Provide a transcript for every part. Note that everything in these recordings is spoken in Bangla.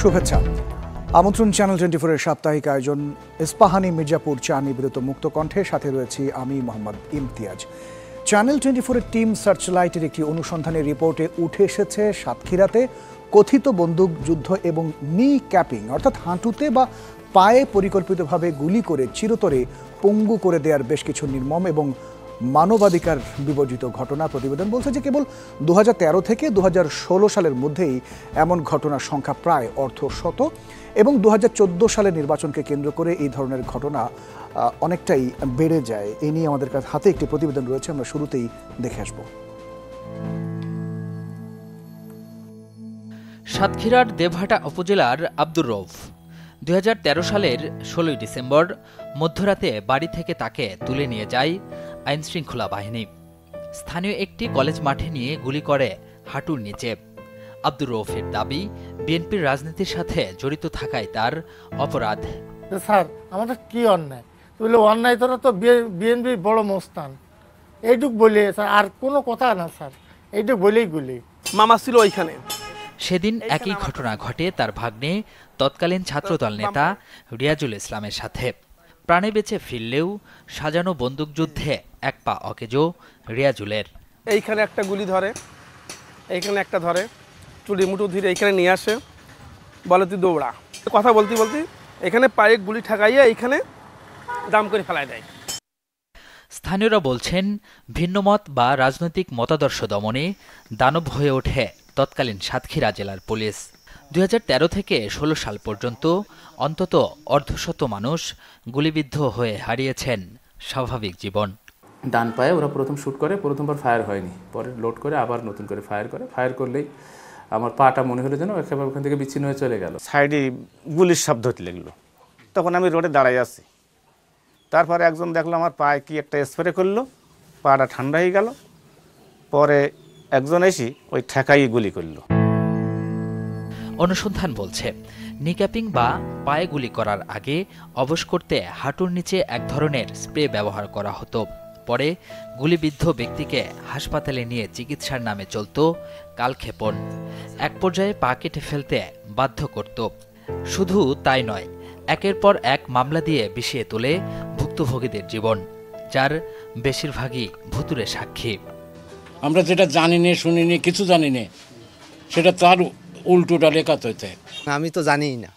শুভেচ্ছা। আমন্ত্রণ চ্যানেল 24 এর সাপ্তাহিক আয়োজন ইস্পাহানি মির্জাপুর চা নিবেদিত মুক্ত কণ্ঠে, সাথে রয়েছি আমি মোহাম্মদ ইমতিয়াজ। চ্যানেল 24 এর টিম সার্চলাইটের একটি অনুসন্ধানী রিপোর্টে উঠে এসেছে সাতক্ষীরাতে কথিত বন্দুক যুদ্ধ এবং নি ক্যাপিং অর্থাৎ হাঁটুতে বা পায়ে পরিকল্পিতভাবে গুলি করে চিরতরে পঙ্গু করে দেওয়ার বেশ কিছু নির্মম এবং মানবাধিকার বিবর্জিত ঘটনা। প্রতিবেদন বলছে যে কেবল 2013 থেকে 2016 সালের মধ্যেই এমন ঘটনার সংখ্যা প্রায় অর্ধশত এবং 2014 সালের নির্বাচনকে কেন্দ্র করে এই ধরনের ঘটনা অনেকটাই বেড়ে যায়। এই নিয়ে আমাদের হাতে একটি প্রতিবেদন রয়েছে, আমরা শুরুতেই দেখে আসব। সাতক্ষীরার দেবহাটা উপজেলার আব্দুর রউফ 2013 সালের 16 ডিসেম্বর মধ্যরাতে বাড়ি থেকে তাকে তুলে নিয়ে যায় আইনশৃঙ্খলা বাহিনী। স্থানীয় একটি কলেজ মাঠে নিয়ে গুলি করে হাঁটুর নিচে। আব্দুর রউফের দাবি, বিএনপির রাজনীতির সাথে জড়িত থাকায় তার অপরাধ। স্যার আমাদের কি অন্যায়? বলে অন্যায় তোরা তো বিএনপি বড় মস্তান, এইটুক বলে স্যার, আর কোনো কথা না স্যার, এইটুক বলেই গুলি। মামা ছিল ওইখানে। সেদিন একই ঘটনা ঘটে তার ভাগ্নে তৎকালীন ছাত্রদল নেতা রিয়াজুল ইসলামের সাথে। প্রাণে বেঁচে ফিরলেও সাজানো বন্দুকযুদ্ধে এক পা অকেজো রিয়াজুলের। এইখানে একটা গুলি ধরে, এইখানে একটা ধরে, চুড়ি মুঠো ধীরে এইখানে নিয়ে আসে, বলে তুই দৌড়া। কথা বলতে বলতে এখানে পায়ে গুলি ঠেকাইয়া এইখানে দাম করে ফেলায় দেয়। স্থানীয়রা বলছেন, ভিন্নমত বা রাজনৈতিক মতাদর্শ দমনে দানব হয়ে ওঠে তৎকালীন সাতক্ষীরা জেলার পুলিশ। 2013 থেকে 16 সাল পর্যন্ত অন্তত অর্ধশত মানুষ গুলিবিদ্ধ হয়ে হারিয়েছেন স্বাভাবিক জীবন। ডান পায়ে ওরা প্রথম শ্যুট করে, প্রথমবার ফায়ার হয়নি, পরে লোড করে আবার নতুন করে ফায়ার করে। ফায়ার করলেই আমার পাটা মনে হলো যেন একেবারে ওখান থেকে বিচ্ছিন্ন হয়ে চলে গেল। সাইডে গুলির শব্দ হতে লাগলো, তখন আমি রোডে দাঁড়াই আছি। তারপরে একজন দেখলো আমার পায়ে কি একটা স্প্রে করলো, পাটা ঠান্ডা হয়ে গেল। পরে একজন এসে ওই ঠেকাই গুলি করলো। অনুসন্ধান বলছে, নিক্যাপিং বা পায়ে গুলি করার আগে অবশ করতে হাঁটুর নিচে এক ধরনের স্প্রে ব্যবহার করা হতো। পরে গুলিবিদ্ধ ব্যক্তিকে হাসপাতালে নিয়ে চিকিৎসার নামে চলত কালক্ষেপণ। এক পর্যায়ে পা কেটে ফেলতে বাধ্য করত। শুধু তাই নয়, একের পর এক মামলা দিয়ে বিষিয়ে তোলে ভুক্তভোগীদের জীবন, যার বেশিরভাগই ভুতুরে সাক্ষী। আমরা যেটা জানিনি, শুনিনি, কিছু জানিনি, সেটা তার উল্টোটা লেখা হইতে। আমি তো জানিই না,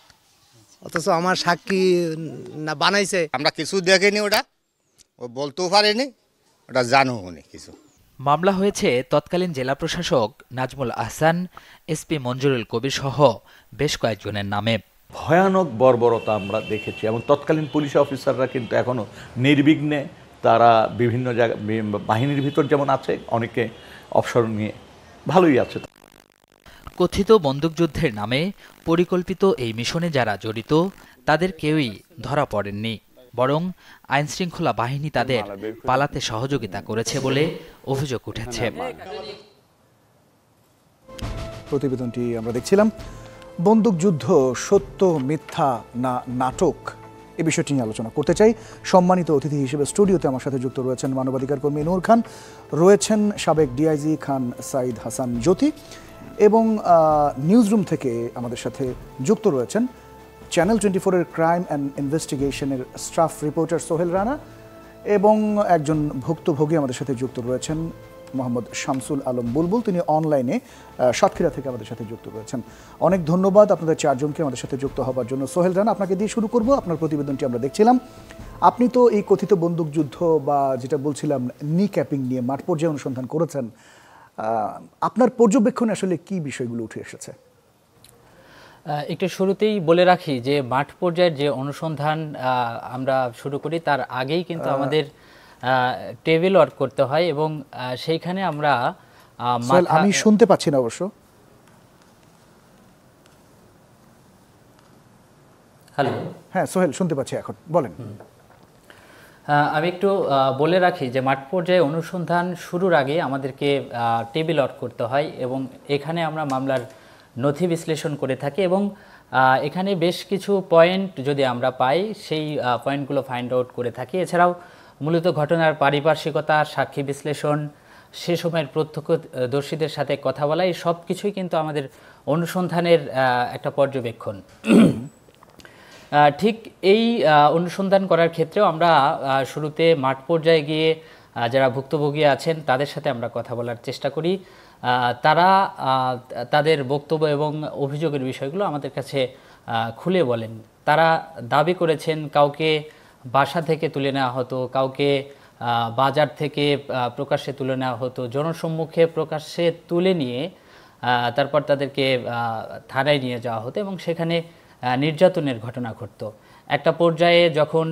অথচ আমার সাক্ষী না বানাইছে। আমরা কিছু দেখিনি, ওটা ও বলতেও পারেনি, ওটা জানো উনি কিছু। মামলা হয়েছে তৎকালীন জেলা প্রশাসক নাজমুল আহসান, এসপি মঞ্জুরুল কবির সহ বেশ কয়েকজনের নামে। ভয়ানক বর্বরতা আমরা দেখেছি এবং তৎকালীন পুলিশ অফিসাররা কিন্তু এখনও নির্বিঘ্নে তারা বিভিন্ন জায়গা বাহিনীর ভিতর যেমন আছে, অনেকে অবসর নিয়ে ভালোই আছে। কথিত বন্দুকযুদ্ধের নামে পরিকল্পিত এই মিশনে যারা জড়িত তাদের কেউই ধরা পড়েননি, বরং আইনশৃঙ্খলা বাহিনী তাদের পালাতে সহযোগিতা করেছে বলে অভিযোগ উঠেছে। প্রতিবেদনটি আমরা দেখছিলাম। বন্দুকযুদ্ধ সত্য, মিথ্যা না নাটক, এই বিষয়টি নিয়ে আলোচনা করতে চাই। সম্মানিত অতিথি হিসেবে স্টুডিওতে আমার সাথে যুক্ত রয়েছেন মানবাধিকার কর্মী নূর খান, রয়েছেন সাবেক ডিআইজি খান সাইদ হাসান জ্যোতি, এবং নিউজরুম থেকে আমাদের সাথে যুক্ত রয়েছেন চ্যানেল 24 এর ক্রাইম অ্যান্ড ইনভেস্টিগেশনের স্টাফ রিপোর্টার সোহেল রানা, এবং একজন ভুক্তভোগী আমাদের সাথে যুক্ত রয়েছেন মোহাম্মদ শামসুল আলম বুলবুল, তিনি অনলাইনে সাতক্ষীরা থেকে আমাদের সাথে যুক্ত রয়েছেন। অনেক ধন্যবাদ আপনাদের চারজনকে আমাদের সাথে যুক্ত হবার জন্য। সোহেল রানা, আপনাকে দিয়ে শুরু করব। আপনার প্রতিবেদনটি আমরা দেখছিলাম। আপনি তো এই কথিত বন্দুকযুদ্ধ বা যেটা বলছিলাম নি ক্যাপিং নিয়ে মাঠ পর্যায়ে অনুসন্ধান করেছেন। আপনার পর্যবেক্ষণে আসলে কি বিষয়গুলো উঠে এসেছে? একটু শুরুতেই বলে রাখি যে মাঠ পর্যায়ের যে অনুসন্ধান আমরা শুরু করি তার আগেই কিন্তু আমাদের টেবিল ওয়ার্ক করতে হয়, এবং সেইখানে আমরা আমি শুনতে পাচ্ছি না অবশ্য। হ্যালো, হ্যাঁ সোহেল, শুনতে পাচ্ছি এখন, বলেন। আমি একটু বলে রাখি যে মাঠ পর্যায়ে অনুসন্ধান শুরুর আগে আমাদেরকে টেবিল ওয়ার্ক করতে হয়, এবং এখানে আমরা মামলার নথি বিশ্লেষণ করে থাকি, এবং এখানে বেশ কিছু পয়েন্ট যদি আমরা পাই সেই পয়েন্টগুলো ফাইন্ড আউট করে থাকি। এছাড়াও মূলত ঘটনার পারিপার্শ্বিকতা, সাক্ষী বিশ্লেষণ, সে সময়ের প্রত্যক্ষদর্শীদের সাথে কথা বলা, এই সব কিছুই কিন্তু আমাদের অনুসন্ধানের একটা পর্যবেক্ষণ। ঠিক এই অনুসন্ধান করার ক্ষেত্রেও আমরা শুরুতে মাঠ পর্যায়ে গিয়ে যারা ভুক্তভোগী আছেন তাদের সাথে আমরা কথা বলার চেষ্টা করি। তারা তাদের বক্তব্য এবং অভিযোগের বিষয়গুলো আমাদের কাছে খুলে বলেন। তারা দাবি করেছেন কাউকে বাসা থেকে তুলে নেওয়া হতো, কাউকে বাজার থেকে প্রকাশ্যে তুলে নেওয়া হতো, জনসম্মুখে প্রকাশ্যে তুলে নিয়ে তারপর তাদেরকে থানায় নিয়ে যাওয়া হতো এবং সেখানে নির্যাতনের ঘটনা ঘটতো। একটা পর্যায়ে যখন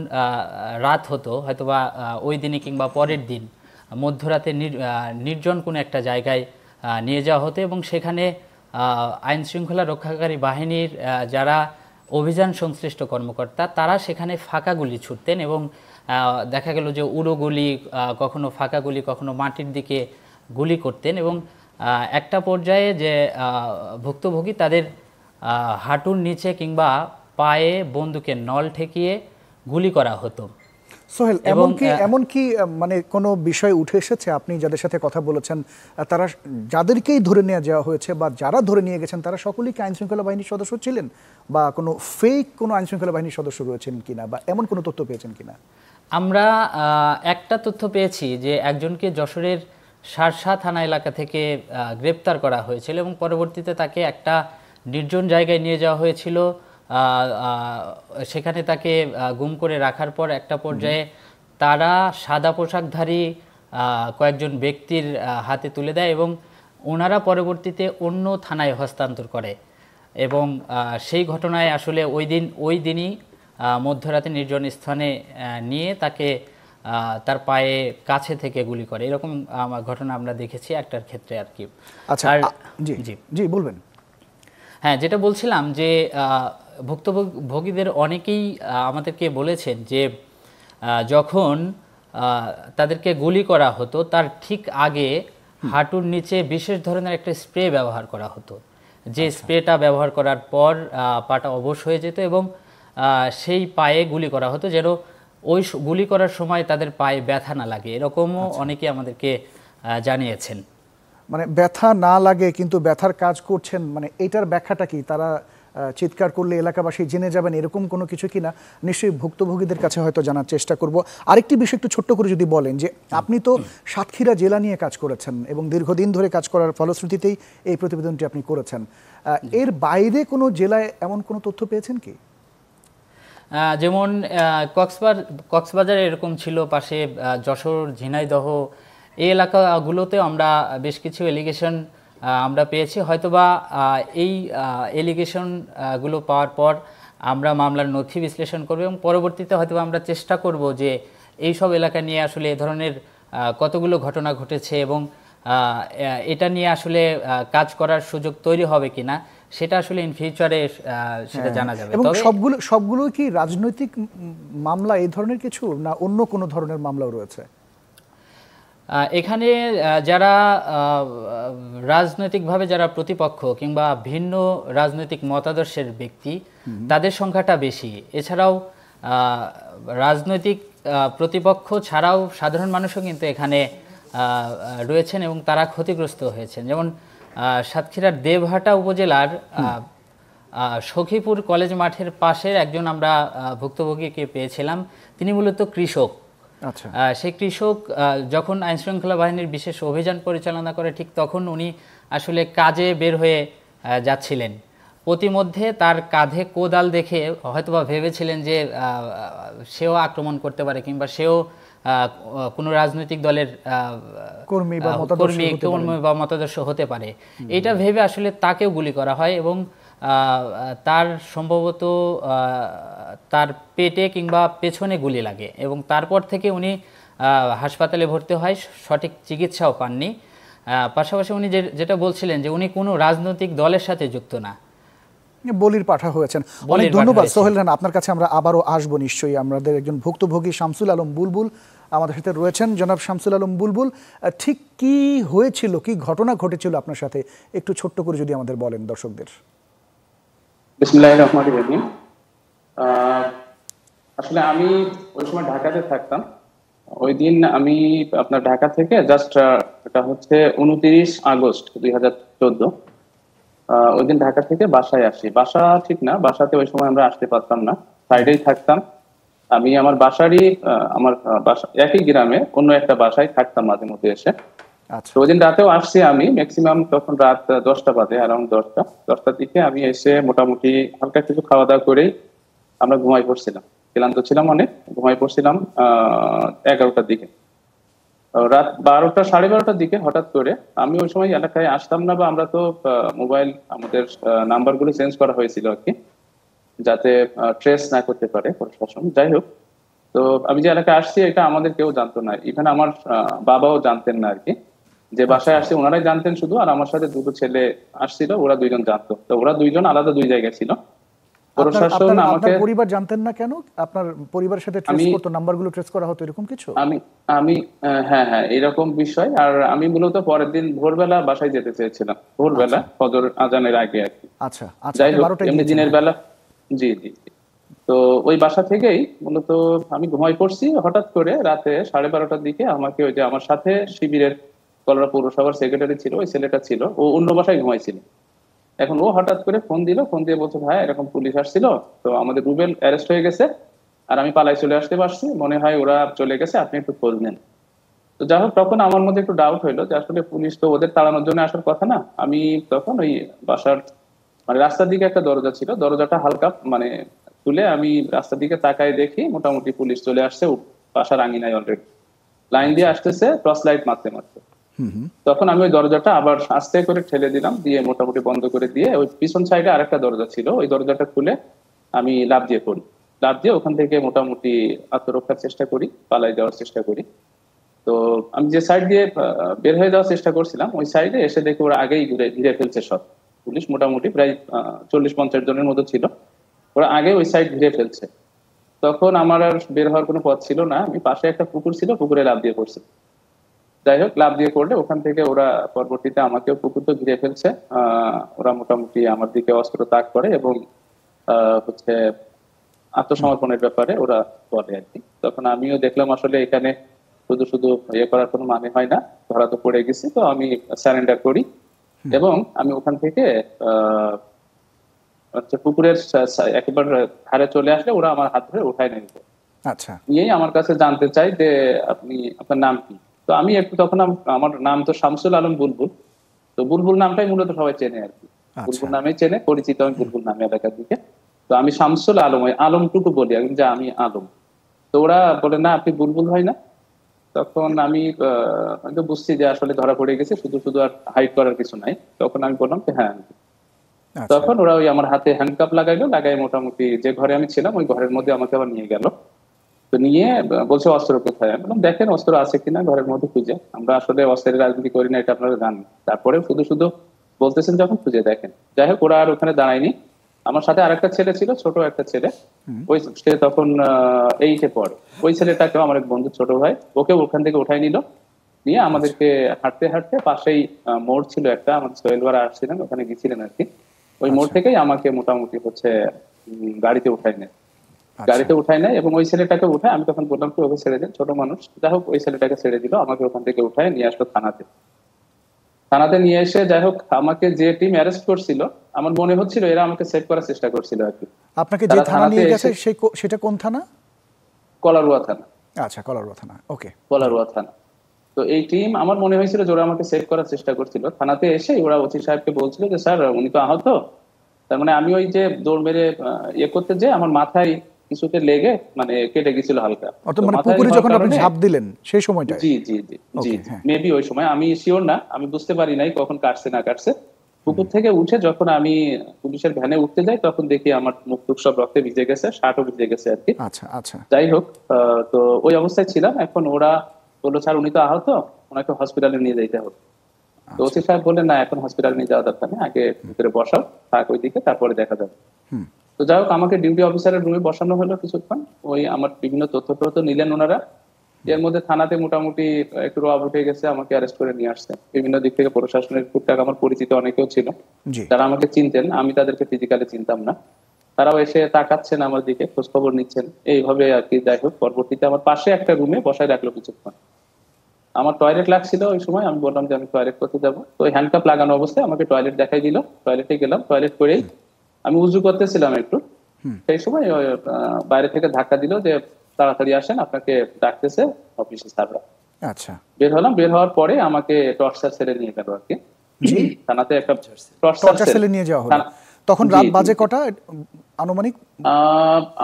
রাত হতো, হয়তোবা ওই দিনে কিংবা পরের দিন মধ্যরাতে নির্জন কোনো একটা জায়গায় নিয়ে যাওয়া হতো এবং সেখানে আইন শৃঙ্খলা রক্ষাকারী বাহিনীর যারা অভিযান সংশ্লিষ্ট কর্মকর্তা তারা সেখানে ফাঁকা গুলি ছুটতেন এবং দেখা গেল যে উড়ো গুলি, কখনো ফাঁকা গুলি, কখনো মাটির দিকে গুলি করতেন এবং একটা পর্যায়ে যে ভুক্তভোগী তাদের হাঁটুর নিচে কিংবা পায়ে বন্দুকের নল ঠেকিয়ে গুলি করা হতো। সোহেল, এমনকি মানে কোনো বিষয় উঠে এসেছে আপনি যাদের সাথে কথা বলেছেন তারা যাদেরকেই ধরে নিয়ে যাওয়া হয়েছে বা যারা ধরে নিয়ে গেছেন তারা সকলেই কি আইন শৃঙ্খলা বাহিনীর সদস্য ছিলেন বা কোনো ফেক কোনো আইন শৃঙ্খলা বাহিনীর সদস্য রয়েছেন কিনা বা এমন কোনো তথ্য পেয়েছেন কিনা? আমরা একটা তথ্য পেয়েছি যে একজনকে যশোরের শার্শা থানা এলাকা থেকে গ্রেপ্তার করা হয়েছিল এবং পরবর্তীতে তাকে একটা নির্জন জায়গায় নিয়ে যাওয়া হয়েছিল। সেখানে তাকে গুম করে রাখার পর একটা পর্যায়ে তারা সাদা পোশাকধারী কয়েকজন ব্যক্তির হাতে তুলে দেয় এবং ওনারা পরবর্তীতে অন্য থানায় হস্তান্তর করে এবং সেই ঘটনায় আসলে ওই দিনই মধ্যরাতে নির্জন স্থানে নিয়ে তাকে তার পায়ে কাছে থেকে গুলি করে। এরকম ঘটনা আমরা দেখেছি একটার ক্ষেত্রে আর কি। আচ্ছা, জি জি জি বলবেন। হ্যাঁ, যেটা বলছিলাম যে ভুক্তভোগীদের অনেকেই আমাদেরকে বলেছেন যে যখন তাদেরকে গুলি করা হতো তার ঠিক আগে হাঁটুর নিচে বিশেষ ধরনের একটা স্প্রে ব্যবহার করা হতো, যে স্প্রেটা ব্যবহার করার পর পাটা অবশ হয়ে যেত এবং সেই পায়ে গুলি করা হতো যেন ওই গুলি করার সময় তাদের পায়ে ব্যথা না লাগে। এরকমও অনেকে আমাদেরকে জানিয়েছেন। মানে ব্যথা না লাগে কিন্তু ব্যথার কাজ করছেন, মানে এটার ব্যাখ্যাটা কি? তারা চিৎকার করলে এলাকাবাসী জেনে যাবেন এরকম কোনো কিছু কিনা নিশ্চয়ই ভুক্তভোগীদের কাছে হয়তো জানার চেষ্টা করব। আরেকটি বিষয় একটু ছোট্ট করে যদি বলেন যে আপনি তো সাতক্ষীরা জেলা নিয়ে কাজ করেছেন এবং দীর্ঘদিন ধরে কাজ করার ফলশ্রুতিতেই এই প্রতিবেদনটি আপনি করেছেন। এর বাইরে কোনো জেলায় এমন কোনো তথ্য পেয়েছেন কি? যেমন কক্সবাজারে এরকম ছিল, পাশে যশোর, ঝিনাইদহ এই এলাকাগুলোতেও আমরা বেশ কিছু এলিগেশন আমরা পেয়েছি। হয়তোবা এই এলিগেশনগুলো পাওয়ার পর আমরা মামলার নথি বিশ্লেষণ করব এবং পরবর্তীতে হয়তোবা আমরা চেষ্টা করব যে এই সব এলাকা নিয়ে আসলে এ ধরনের কতগুলো ঘটনা ঘটেছে এবং এটা নিয়ে আসলে কাজ করার সুযোগ তৈরি হবে কিনা সেটা আসলে ইন ফিউচারে সেটা জানা যাবে। এবং সবগুলো কি রাজনৈতিক মামলা এই ধরনের কিছু না অন্য কোনো ধরনের মামলাও রয়েছে? এখানে যারা রাজনৈতিকভাবে যারা প্রতিপক্ষ কিংবা ভিন্ন রাজনৈতিক মতাদর্শের ব্যক্তি তাদের সংখ্যাটা বেশি। এছাড়াও রাজনৈতিক প্রতিপক্ষ ছাড়াও সাধারণ মানুষও কিন্তু এখানে রয়েছেন এবং তারা ক্ষতিগ্রস্ত হয়েছেন। যেমন সাতক্ষীরার দেবহাটা উপজেলার সখীপুর কলেজ মাঠের পাশের একজন আমরা ভুক্তভোগীকে পেয়েছিলাম। তিনি মূলত কৃষক। আচ্ছা, সেই কৃষক যখন আইনশৃঙ্খলা বাহিনীর বিশেষ অভিযান পরিচালনা করে ঠিক তখন উনি আসলে কাজে বের হয়ে যাচ্ছিলেন। প্রতিমধ্যে তার কাঁধে কোদাল দেখে হয়তোবা ভেবেছিলেন যে সেও আক্রমণ করতে পারে কিংবা সেও কোনো রাজনৈতিক দলের কর্মী বা মতাদর্শ হতে পারে। এটা ভেবে আসলে তাকেও গুলি করা হয় এবং তার সম্ভবত তার পেটে কিংবা পেছনে গুলি লাগে এবং তারপর থেকে উনি হাসপাতালে ভর্তি হয়, সঠিক চিকিৎসাও পাননি। পাশাপাশি উনি যেটা বলছিলেন যে উনি কোনো রাজনৈতিক দলের সাথে যুক্ত না, বলির পাঠা হয়েছেন। অনেক ধন্যবাদ সোহেল রানা, আপনার কাছে আমরা আবারও আসবো নিশ্চয়ই। আমাদের একজন ভুক্তভোগী শামসুল আলম বুলবুল আমাদের সাথে রয়েছেন। জনাব শামসুল আলম বুলবুল, ঠিক কি হয়েছিল, কি ঘটনা ঘটেছিল আপনার সাথে একটু ছোট্ট করে যদি আমাদের বলেন দর্শকদের। বিসমিল্লাহির রহমানির রহিম। আসলে আমি ওই সময় ঢাকাতে থাকতাম। ওই দিন আমি আপনার ঢাকা থেকে জাস্ট এটা হচ্ছে 29 আগস্ট 2014। ওই দিন ঢাকা থেকে বাসায় আসি। বাসা ঠিক না, বাসাতে ওই সময় আমরা আসতে পারতাম না, সাইডেই থাকতাম। আমি আমার বাসারই আমার বাসা একই গ্রামে অন্য একটা বাসায় থাকতাম মাঝে মধ্যে এসে। আচ্ছা। তো ওই দিন রাতেও আসছি আমি, ম্যাক্সিমাম তখন রাত 10টা বাজে, অ্যারাউন্ড 10টার দিকে আমি এসে মোটামুটি হালকা কিছু খাওয়া দাওয়া করেই আমরা ঘুমাই পড়ছিলাম। ক্লান্ত ছিলাম অনেক, ঘুমাই পড়ছিলাম 11টার দিকে। রাত 12টা 12:30টার দিকে হঠাৎ করে, আমি ওই সময় এলাকায় আসতাম না, বা আমরা তো মোবাইল আমাদের নাম্বারগুলো চেঞ্জ করা হয়েছিল আর কি, যাতে ট্রেস না করতে পারে প্রশাসন। যাই হোক, তো আমি যে এলাকায় আসছি এটা আমাদের কেউ জানতো না, ইভেন আমার বাবাও জানতেন না আর কি। যে বাসায় আসছে ওনারাই জানতেন শুধু, আর আমার সাথে দুটো ছেলে আসছিল, ওরা দুইজন জানতো। তো ওরা দুইজন আলাদা দুই জায়গায় ছিল। প্রশাসন আমাকে, আপনার পরিবার জানতেন না কেন? আপনার পরিবারের সাথে ট্রেস করতে, নাম্বারগুলো ট্রেস করা হতো, এরকম কিছু? আমি হ্যাঁ এরকম বিষয়। আর আমি মূলত পরের দিন ভোরবেলা বাসায় যেতে চেয়েছিলাম, ভোরবেলা ফজর আজানের আগে আর কি। আচ্ছা, যাই হোক, এমনি দিনের বেলা, জি জি। তো ওই বাসা থেকেই মূলত আমি ঘুমাই পড়ছি। হঠাৎ করে রাতে 12:30টার দিকে আমাকে ওই যে আমার সাথে শিবিরের কলরা পৌরসভার সেক্রেটারি ছিল, ওই ছেলেটা ছিল, ও অন্য বাসায় ঘুমাইছিল। এখন ও হঠাৎ করে ফোন দিল, ফোন দিয়ে বলছে, ভাই এরকম পুলিশ আসছিল, তো আমাদের রুবেল অ্যারেস্ট হয়ে গেছে, আর আমি পালাই চলে আসতে পারছি, মনে হয় ওরা চলে গেছে, আপনি একটু খোঁজ নেন। তো যাই হোক, তখন আমার মধ্যে একটু ডাউট হইলো যে আসলে পুলিশ তো ওদের তাড়ানোর জন্য আসার কথা না। আমি তখন ওই বাসার মানে রাস্তার দিকে একটা দরজা ছিল, দরজাটা হালকা মানে খুলে আমি রাস্তার দিকে তাকায় দেখি মোটামুটি পুলিশ চলে আসছে বাসার আঙিনায় অলরেডি, লাইন দিয়ে আসতেছে, টর্চ লাইট মারতে মারতে। তখন আমি ওই দরজাটা আবার আস্তে করে ঠেলে দিলাম, দিয়ে মোটামুটি বন্ধ করে দিয়ে ওই পিছন সাইডে আরেকটা দরজা ছিল, ওই দরজাটা খুলে আমি লাফ দিয়ে পড়ি। লাফ দিয়ে ওখান থেকে মোটামুটি আত্মরক্ষার চেষ্টা করি, পালাই যাওয়ার চেষ্টা করি। তো আমি যে সাইড দিয়ে বের হয়ে যাওয়ার চেষ্টা করছিলাম, ওই সাইডে এসে দেখি ওরা আগেই ঘিরে ফেলছে সব। পুলিশ মোটামুটি প্রায় 40-50 জনের মতো ছিল, ওরা আগে ওই সাইড ঘিরে ফেলছে। তখন আমার আর বের হওয়ার কোনো পথ ছিল না, আমি পাশে একটা পুকুর ছিল, পুকুরে লাফ দিয়ে পড়ছি। যাই হোক, লাফ দিয়ে পড়লে ওখান থেকে ওরা পরবর্তীতে আমাকেও পুকুর তো ঘিরে ফেলছে। ওরা মোটামুটি আমার দিকে অস্ত্র তাক করে এবং হচ্ছে আত্মসমর্পণের ব্যাপারে ওরা বলে আর কি। তখন আমিও দেখলাম আসলে এখানে শুধু শুধু ইয়ে করার কোনো মানে হয় না, ধরা তো পড়ে গেছি, তো আমি সারেন্ডার করি এবং আমি ওখান থেকে পুকুরের একেবারে ধারে চলে আসলে ওরা আমার হাত ধরে উঠায় নিয়ে নিত। আচ্ছা, নিয়েই আমার কাছে জানতে চাই যে আপনার নাম কি। তো আমি একটু তখন আমার নাম তো শামসুল আলম বুলবুল, তো বুলবুল নামটাই মূলত সবাই চেনে আর কি, বুলবুল নামে চেনে, পরিচিত আমি বুলবুল নামে এলাকার দিকে। তো আমি শামসুল আলম, ওই আলমটুকু বলি যে আমি আলম। তো ওরা বলে, না আপনি বুলবুল হয় না। তখন আমি বুঝছি যে আসলে ধরা পড়ে গেছে, শুধু শুধু আর হাইড করার কিছু নাই। তখন আমি বললাম যে হ্যাঁ। তখন ওরা ওই আমার হাতে হ্যান্ডকাপ লাগাইলো, লাগাই মোটামুটি যে ঘরে আমি ছিলাম ওই ঘরের মধ্যে আমাকে আবার নিয়ে গেল। তো নিয়ে বলছে অস্ত্র কোথায়, আমি বললাম দেখেন অস্ত্র আছে কিনা ঘরের মধ্যে খুঁজে, আমরা আসলে অস্ত্রের রাজনীতি করি না, এটা আপনারা জানেন। তারপরে শুধু শুধু বলতেছেন যখন, খুঁজে দেখেন। যাই হোক, ওরা আর ওখানে দাঁড়ায়নি। আমার সাথে আরেকটা ছেলে ছিল, ছোট একটা ছেলে, ওই সে তখন 8-এ পড়ে। ওই ছেলেটাকেও আমার এক বন্ধু, ছোট ভাই, ওকে ওখান থেকে উঠাই নিল, নিয়ে আমাদেরকে হাঁটতে হাঁটতে পাশেই মোড় ছিল একটা, আমাদের সোহেল ভাড়া আসছিলেন, ওখানে গেছিলেন আর কি। ওই মোড় থেকেই আমাকে মোটামুটি হচ্ছে গাড়িতে উঠাই নেয়, গাড়িতে উঠাই নেয় এবং ওই ছেলেটাকে উঠায়। আমি তখন বললাম কি ওকে ছেড়ে দেন, ছোট মানুষ। যাই হোক, ওই ছেলেটাকে ছেড়ে দিল, আমাকে ওখান থেকে উঠায় নিয়ে আসলো থানাতে। থানাতে নিয়ে এসে যাই হোক, আমাকে যে টিম অ্যারেস্ট করছিল, আমার মনে হচ্ছিল এরা আমাকে সেভ করার চেষ্টা করছিল আর কি। আপনাকে যে থানা নিয়ে গেছে সেটা কোন থানা? কলারুয়া থানা। আচ্ছা, কলারুয়া থানা, ওকে, কলারুয়া থানা। তো এই টিম আমার মনে হয়েছিল যে ওরা আমাকে সেভ করার চেষ্টা করছিল। থানাতে এসে ওরা ওসি সাহেবকে বলছিল যে স্যার উনি তো আহত। তার মানে আমি ওই যে দৌড় মেরে ইয়ে করতে যে আমার মাথায় কিছুতে লেগে মানে কেটে গেছিল হালকা। মানে পুকুরে যখন আপনি ঝাঁপ দিলেন সেই সময়টা? জি জি জি জি, মেবি ওই সময়, আমি শিওর না, আমি বুঝতে পারি নাই কখন কাটছে না কাটছে। পুকুর থেকে উঠে যখন আমি পুলিশের ভ্যানে উঠতে যাই, তখন দেখি আমার মুখ টুক সব রক্তে ভিজে গেছে, শার্টও ভিজে গেছে আর কি। আচ্ছা আচ্ছা। যাই হোক, তো ওই অবস্থায় ছিলাম। এখন ওরা বললো স্যার উনি তো আহত, ওনাকে হসপিটালে নিয়ে যাইতে হবে। তো ওসি সাহেব বললেন না, এখন হসপিটালে নিয়ে যাওয়া দরকার নেই, আগে ভিতরে বসাও, থাক ওইদিকে, তারপরে দেখা যাবে। তো যাই হোক, আমাকে ডিউটি অফিসারের রুমে বসানো হলো কিছুক্ষণ। ওই আমার বিভিন্ন তথ্য নিলেন ওনারা। এর মধ্যে থানাতে মোটামুটি একটু রব উঠে গেছে, আমাকে অ্যারেস্ট করে নিয়ে আসছে। বিভিন্ন দিক থেকে প্রশাসনের টুকটাক আমার পরিচিত অনেকেও ছিল যারা আমাকে চিনতেন, আমি তাদেরকে ফিজিক্যালি চিনতাম না। তারাও এসে তাকাচ্ছেন আমার দিকে, খোঁজ খবর নিচ্ছেন এইভাবে আর কি। যাই হোক, পরবর্তীতে আমার পাশে একটা রুমে বসায় রাখলো কিছুক্ষণ। আমার টয়লেট লাগছিল ওই সময়, আমি বললাম যে আমি টয়লেট করতে যাবো, তো ওই হ্যান্ডকাপ লাগানো অবস্থায় আমাকে টয়লেট দেখাই দিল। টয়লেটে গেলাম, টয়লেট করেই আমি উজু করতেছিলাম একটু, সেই সময় বাইরে থেকে ধাক্কা দিল যে তাড়াতাড়ি আসেন, আপনাকে ডাকতেছে অফিসে স্যাররা। আচ্ছা, বের হলাম, বের হওয়ার পরে আমাকে টর্চার সেলে নিয়ে গেল আর কি। থানাতে একটা টর্চার সেলে নিয়ে যাওয়া হলো। তখন রাত বাজে কটা আনুমানিক?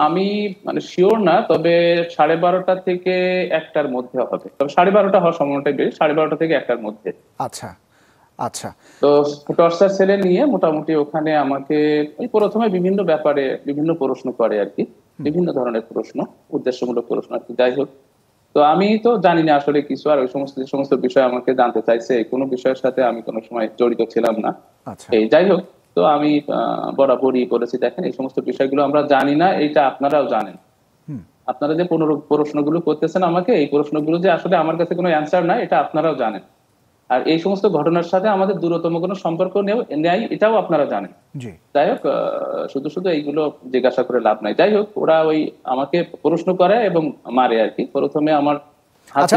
আমি মানে শিওর না, তবে 12:30 থেকে 1টার মধ্যে হবে, তবে 12:30 হওয়ার সম্ভাবনাটাই বেশি, 12:30 থেকে 1টার মধ্যে। আচ্ছা আচ্ছা। তো টর্চার সেলে নিয়ে মোটামুটি ওখানে আমাকে ওই প্রথমে বিভিন্ন ব্যাপারে বিভিন্ন প্রশ্ন করে আর কি, বিভিন্ন ধরনের প্রশ্ন, উদ্দেশ্যমূলক প্রশ্ন আর কি। যাই হোক, তো আমি তো জানি না আসলে কিছু, আর ওই সমস্ত বিষয় আমাকে জানতে চাইছে, কোনো বিষয়ের সাথে আমি কোনো সময় জড়িত ছিলাম না। এই যাই হোক, তো আমি বরাবরই বলেছি, দেখেন এই সমস্ত বিষয়গুলো আমরা জানি না, এইটা আপনারাও জানেন। আপনারা যে প্রশ্নগুলো করতেছেন আমাকে, এই প্রশ্নগুলো যে আসলে আমার কাছে কোনো অ্যান্সার নাই, এটা আপনারাও জানেন। আর এই সমস্ত ঘটনার সাথে আমাদের দূরতম কোনো সম্পর্ক নেই, এটাও আপনারা জানেন। যাই হোক, শুধু শুধু এইগুলো জিজ্ঞাসা করে লাভ নাই। যাই হোক, ওরা ওই আমাকে প্রশ্ন করে এবং মারে আর কি। প্রথমে আমার আচ্ছা,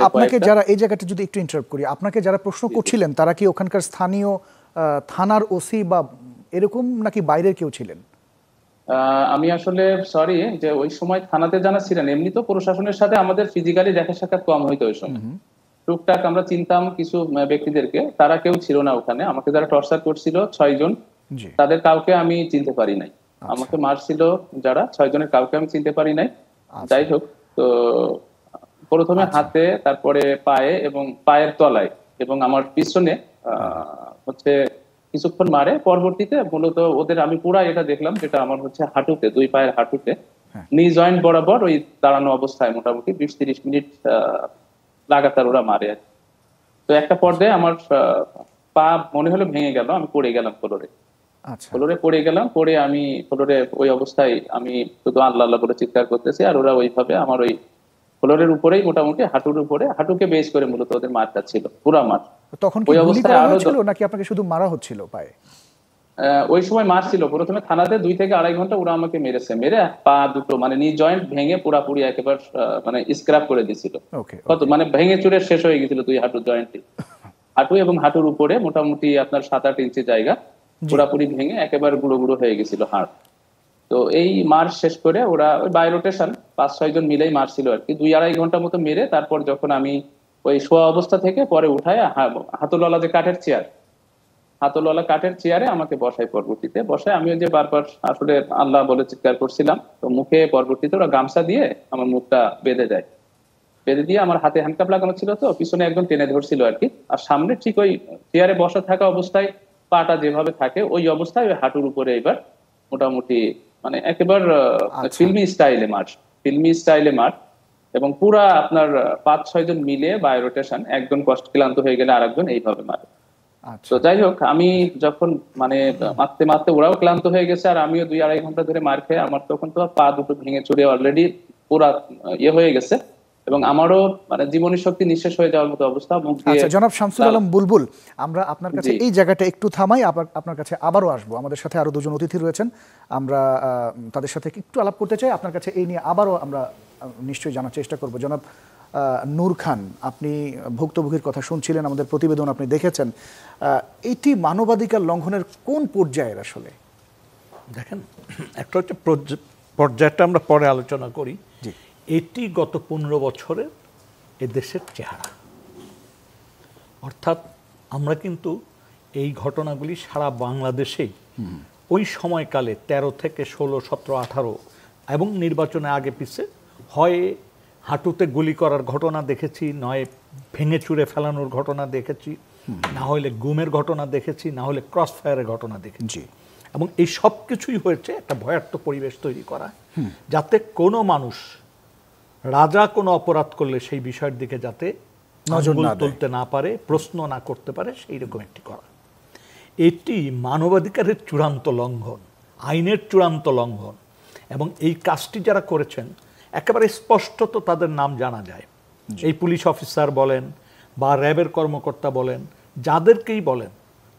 আপনাকে যারা, এই জায়গাটা যদি একটু ইন্টারাপ্ট করি, আপনাকে যারা প্রশ্ন করছিলেন তারা কি ওখানকার স্থানীয় থানার ওসি বা এরকম, নাকি বাইরের কেউ ছিলেন? আমি আসলে সরি যে ওই সময় থানাতে জানা ছিলেন, এমনি তো প্রশাসনের সাথে আমাদের ফিজিক্যালি দেখা সাক্ষাৎ কম হইতো ওই সময়। টুকটাক আমরা চিনতাম কিছু ব্যক্তিদেরকে, তারা কেউ ছিল না ওখানে। আমাকে যারা টর্চার করছিল 6 জন, তাদের কাউকে আমি চিনতে পারি নাই। আমাকে মারছিল যারা 6 জনের কাউকে আমি চিনতে পারি নাই। যাই হোক, তো প্রথমে হাতে, তারপরে পায়ে এবং পায়ের তলায় এবং আমার পিছনে হচ্ছে কিছুক্ষণ মারে। পরবর্তীতে মূলত ওদের আমি পুরা এটা দেখলাম, যেটা আমার হচ্ছে হাঁটুতে, 2 পায়ের হাঁটুতে, নি জয়েন্ট বরাবর ওই দাঁড়ানো অবস্থায় মোটামুটি 20-30 মিনিট লাগাতার ওরা মারে। তো একটা পর্যায়ে আমার পা মনে হলো ভেঙে গেল, আমি পড়ে গেলাম ফ্লোরে। ফ্লোরে পড়ে গেলাম, পড়ে আমি ফ্লোরে ওই অবস্থায় আমি শুধু আল্লাহ আল্লাহ বলে চিৎকার করতেছি, আর ওরা ওইভাবে আমার ওই ফ্লোরের উপরেই মোটামুটি হাঁটুর উপরে, হাঁটুকে বেস করে মূলত ওদের মারটা ছিল, পুরা মার। তখন কি গুলি করা হচ্ছিল নাকি আপনাকে শুধু মারা হচ্ছিল পায়ে? ওই সময় মারছিল প্রথমে থানাতে, 2 থেকে 2.5 ঘন্টা ওরা আমাকে মেরেছে, মেরে পা দুটো মানে নি জয়েন্ট ভেঙে পুরাপুরি একেবারে মানে স্ক্র্যাপ করে দিয়েছিল। কত মানে ভেঙে চুরে শেষ হয়ে গেছিল 2 হাঁটুর জয়েন্টই, হাঁটু এবং হাঁটুর উপরে মোটামুটি আপনার 7-8 ইঞ্চি জায়গা পুরাপুরি ভেঙে একেবারে গুঁড়ো গুঁড়ো হয়ে গেছিল হাড়। তো এই মার শেষ করে ওরা ওই বাই রোটেশন 5-6 জন মিলেই মারছিল আর কি, 2-2.5 ঘন্টা মতো মেরে তারপর যখন আমি ওই শোয়া অবস্থা থেকে পরে উঠায় হাতলওয়ালা যে কাঠের চেয়ার, হাতলওয়ালা কাঠের চেয়ারে আমাকে বসায়, পরবর্তীতে বসায় আমি ওই যে বারবার আসলে আল্লাহ বলে চিৎকার করছিলাম, তো মুখে পরবর্তীতে ওরা গামছা দিয়ে আমার মুখটা বেঁধে দেয়, বেঁধে দিয়ে আমার হাতে হ্যান্ডকাপ লাগানো ছিল, তো পিছনে একদম টেনে ধরছিল আর কি, আর সামনে ঠিক ওই চেয়ারে বসা থাকা অবস্থায় পাটা যেভাবে থাকে ওই অবস্থায় ওই হাঁটুর উপরে এবার মোটামুটি মানে একেবারে ফিল্মি স্টাইলে মার এবং পুরা আপনার 5-6 জন মিলে বাই রোটেশন, একজন কষ্ট ক্লান্ত হয়ে গেলে আরেকজন এইভাবে মারে। তো যাই হোক, আমি যখন মানে মারতে মারতে ওরাও ক্লান্ত হয়ে গেছে আর আমিও 2-2.5 ঘন্টা ধরে মার খেয়ে আমার তখন তো পা দুটো ভেঙে চুরে অলরেডি পুরা হয়ে গেছে এবং আমারও মানে জীবনী শক্তি নিঃশেষ হয়ে যাওয়ার মতো অবস্থা। আচ্ছা জনাব শামসুল আলম বুলবুল, আমরা আপনার কাছে এই জায়গাটা একটু থামাই, আপনার কাছে আবারও আসবো। আমাদের সাথে আরো 2 জন অতিথি রয়েছেন, আমরা তাদের সাথে একটু আলাপ করতে চাই। আপনার কাছে এই নিয়ে আবারও আমরা নিশ্চয়ই জানার চেষ্টা করব। জনাব নূর খান, আপনি ভুক্তভোগীর কথা শুনছিলেন, আমাদের প্রতিবেদন আপনি দেখেছেন, এটি মানবাধিকার লঙ্ঘনের কোন পর্যায়ের আসলে? দেখেন, একটা হচ্ছে পর্যায়টা আমরা পরে আলোচনা করি, এটি গত 15 বছরের এদেশের চেহারা। অর্থাৎ আমরা কিন্তু এই ঘটনাগুলি সারা বাংলাদেশেই ওই সময়কালে 13 থেকে 16, 17, 18 এবং নির্বাচনে আগে পিছে হয় হাঁটুতে গুলি করার ঘটনা দেখেছি, নয় ভেঙে চুরে ফেলানোর ঘটনা দেখেছি, না হলে গুমের ঘটনা দেখেছি, না হলে ক্রস ফায়ারের ঘটনা দেখেছি। এবং এই সব কিছুই হয়েছে একটা ভয়ার্থ পরিবেশ তৈরি করা, যাতে কোনো মানুষ রাজা কোনো অপরাধ করলে সেই বিষয়ের দিকে যাতে আঙুল তুলতে না পারে, প্রশ্ন না করতে পারে, সেই রকম একটি করা। এটি মানবাধিকারের চূড়ান্ত লঙ্ঘন, আইনের চূড়ান্ত লঙ্ঘন। এবং এই কাজটি যারা করেছেন একেবারে স্পষ্টত তাদের নাম জানা যায়। এই পুলিশ অফিসার বলেন বা র্যাবের কর্মকর্তা বলেন, যাদেরকেই বলেন,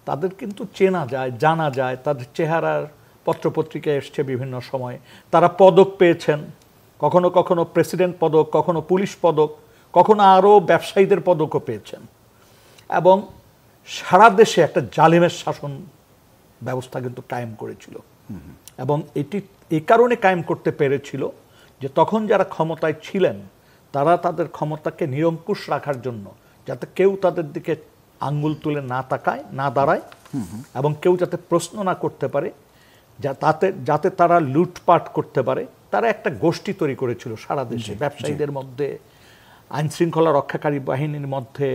তাদের কিন্তু চেনা যায়, জানা যায়, তাদের চেহারার পত্রপত্রিকায় এসছে বিভিন্ন সময়ে, তারা পদক পেয়েছেন, কখনো কখনো প্রেসিডেন্ট পদক, কখনো পুলিশ পদক, কখনো আরও ব্যবসায়ীদের পদকও পেয়েছেন। এবং সারা দেশে একটা জালিমের শাসন ব্যবস্থা কিন্তু কায়েম করেছিল। এবং এটি এই কারণে কায়েম করতে পেরেছিল যে তখন যারা ক্ষমতায় ছিলেন তারা তাদের ক্ষমতাকে নিরঙ্কুশ রাখার জন্য, যাতে কেউ তাদের দিকে আঙ্গুল তুলে না তাকায়, না দাঁড়ায়, এবং কেউ যাতে প্রশ্ন না করতে পারে, যাতে তারা লুটপাট করতে পারে, তারা একটা গোষ্ঠী তৈরি করেছিল সারা দেশে, ব্যবসায়ীদের মধ্যে, আইন শৃঙ্খলা রক্ষাকারী বাহিনীর মধ্যে,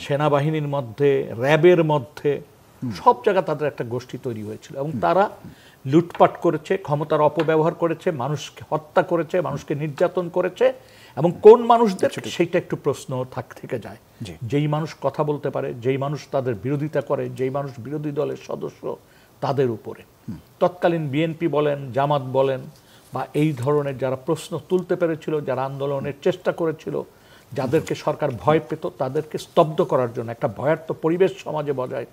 সেনাবাহিনীর মধ্যে, র্যাবের মধ্যে, সব জায়গায় তাদের একটা গোষ্ঠী তৈরি হয়েছিল। এবং তারা লুটপাট করেছে, ক্ষমতার অপব্যবহার করেছে, মানুষকে হত্যা করেছে, মানুষকে নির্যাতন করেছে। এবং কোন মানুষদের, সেইটা একটু প্রশ্ন থেকে যায়। যেই মানুষ কথা বলতে পারে, যেই মানুষ তাদের বিরোধিতা করে, যেই মানুষ বিরোধী দলের সদস্য, তাদের উপরে তৎকালীন বিএনপি বলেন, জামাত বলেন, বা এই ধরনের যারা প্রশ্ন তুলতে পেরেছিল, যারা আন্দোলনের চেষ্টা করেছিল, যাদেরকে সরকার ভয় পেত, তাদেরকে স্তব্ধ করার জন্য, একটা ভয়ার্থ পরিবেশ সমাজে বজায়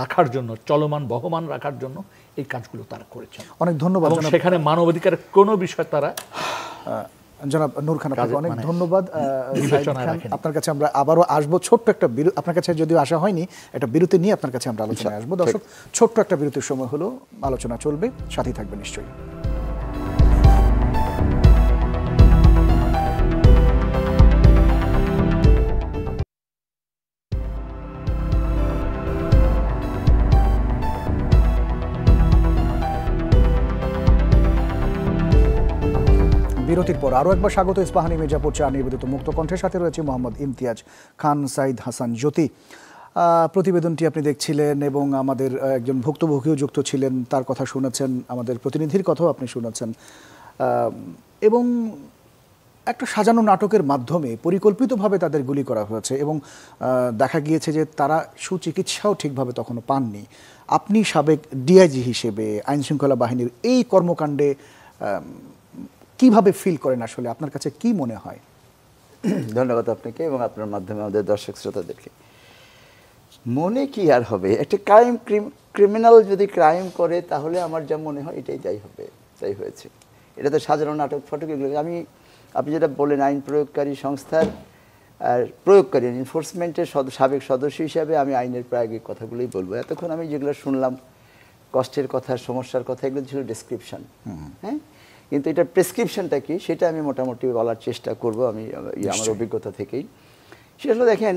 রাখার জন্য, চলমান বহমান রাখার জন্য এই কাজগুলো তারা করেছেন। অনেক ধন্যবাদ। এবং সেখানে মানবাধিকারের কোনো বিষয় তারা জনাব নূর খান, আপনাকে অনেক ধন্যবাদ। আপনার কাছে আমরা আবারও আসবো, ছোট্ট একটা বিরতি, আপনার কাছে যদিও আসা হয়নি, একটা বিরতি নিয়ে আপনার কাছে আমরা আলোচনায় আসবো। দর্শক, ছোট্ট একটা বিরতির সময় হলো, আলোচনা চলবে, সাথেই থাকবে নিশ্চয়ই। বিরতির পর আরও একবার স্বাগত ইস্পাহানি মির্জাপুর চা নিবেদিত মুক্ত কণ্ঠের সাথে রয়েছে মোহাম্মদ ইমতিয়াজ খান, সাইদ হাসান জ্যোতি। প্রতিবেদনটি আপনি দেখছিলেন এবং আমাদের একজন ভুক্তভোগীও যুক্ত ছিলেন, তার কথা শুনেছেন, আমাদের প্রতিনিধির কথাও আপনি শুনেছেন। এবং একটা সাজানো নাটকের মাধ্যমে পরিকল্পিতভাবে তাদের গুলি করা হয়েছে এবং দেখা গিয়েছে যে তারা সুচিকিৎসাও ঠিকভাবে তখনও পাননি। আপনি সাবেক ডিআইজি হিসেবে আইনশৃঙ্খলা বাহিনীর এই কর্মকাণ্ডে কিভাবে ফিল করেন, আসলে আপনার কাছে কি মনে হয়? ধন্যবাদ আপনাকে এবং আপনার মাধ্যমে আমাদের দর্শক শ্রোতাদেরকে। মনে কি আর হবে, একটা ক্রিমিনাল যদি ক্রাইম করে তাহলে আমার যা মনে হয় এটাই তাই হবে, তাই হয়েছে। এটা তো সাধারণ নাটক ফটক এগুলো। আপনি যেটা বললেন, আইন প্রয়োগকারী সংস্থার আর প্রয়োগকারী এনফোর্সমেন্টের সাবেক সদস্য হিসাবে আমি আইনের প্রায়োগিক কথাগুলোই বলবো। এতক্ষণ আমি যেগুলো শুনলাম, কষ্টের কথা, সমস্যার কথা, এগুলো ছিল ডেসক্রিপশন। হ্যাঁ, কিন্তু এটার প্রেসক্রিপশনটা কি সেটা আমি মোটামুটি বলার চেষ্টা করব আমি আমার অভিজ্ঞতা থেকেই। সেটা হলো, দেখেন,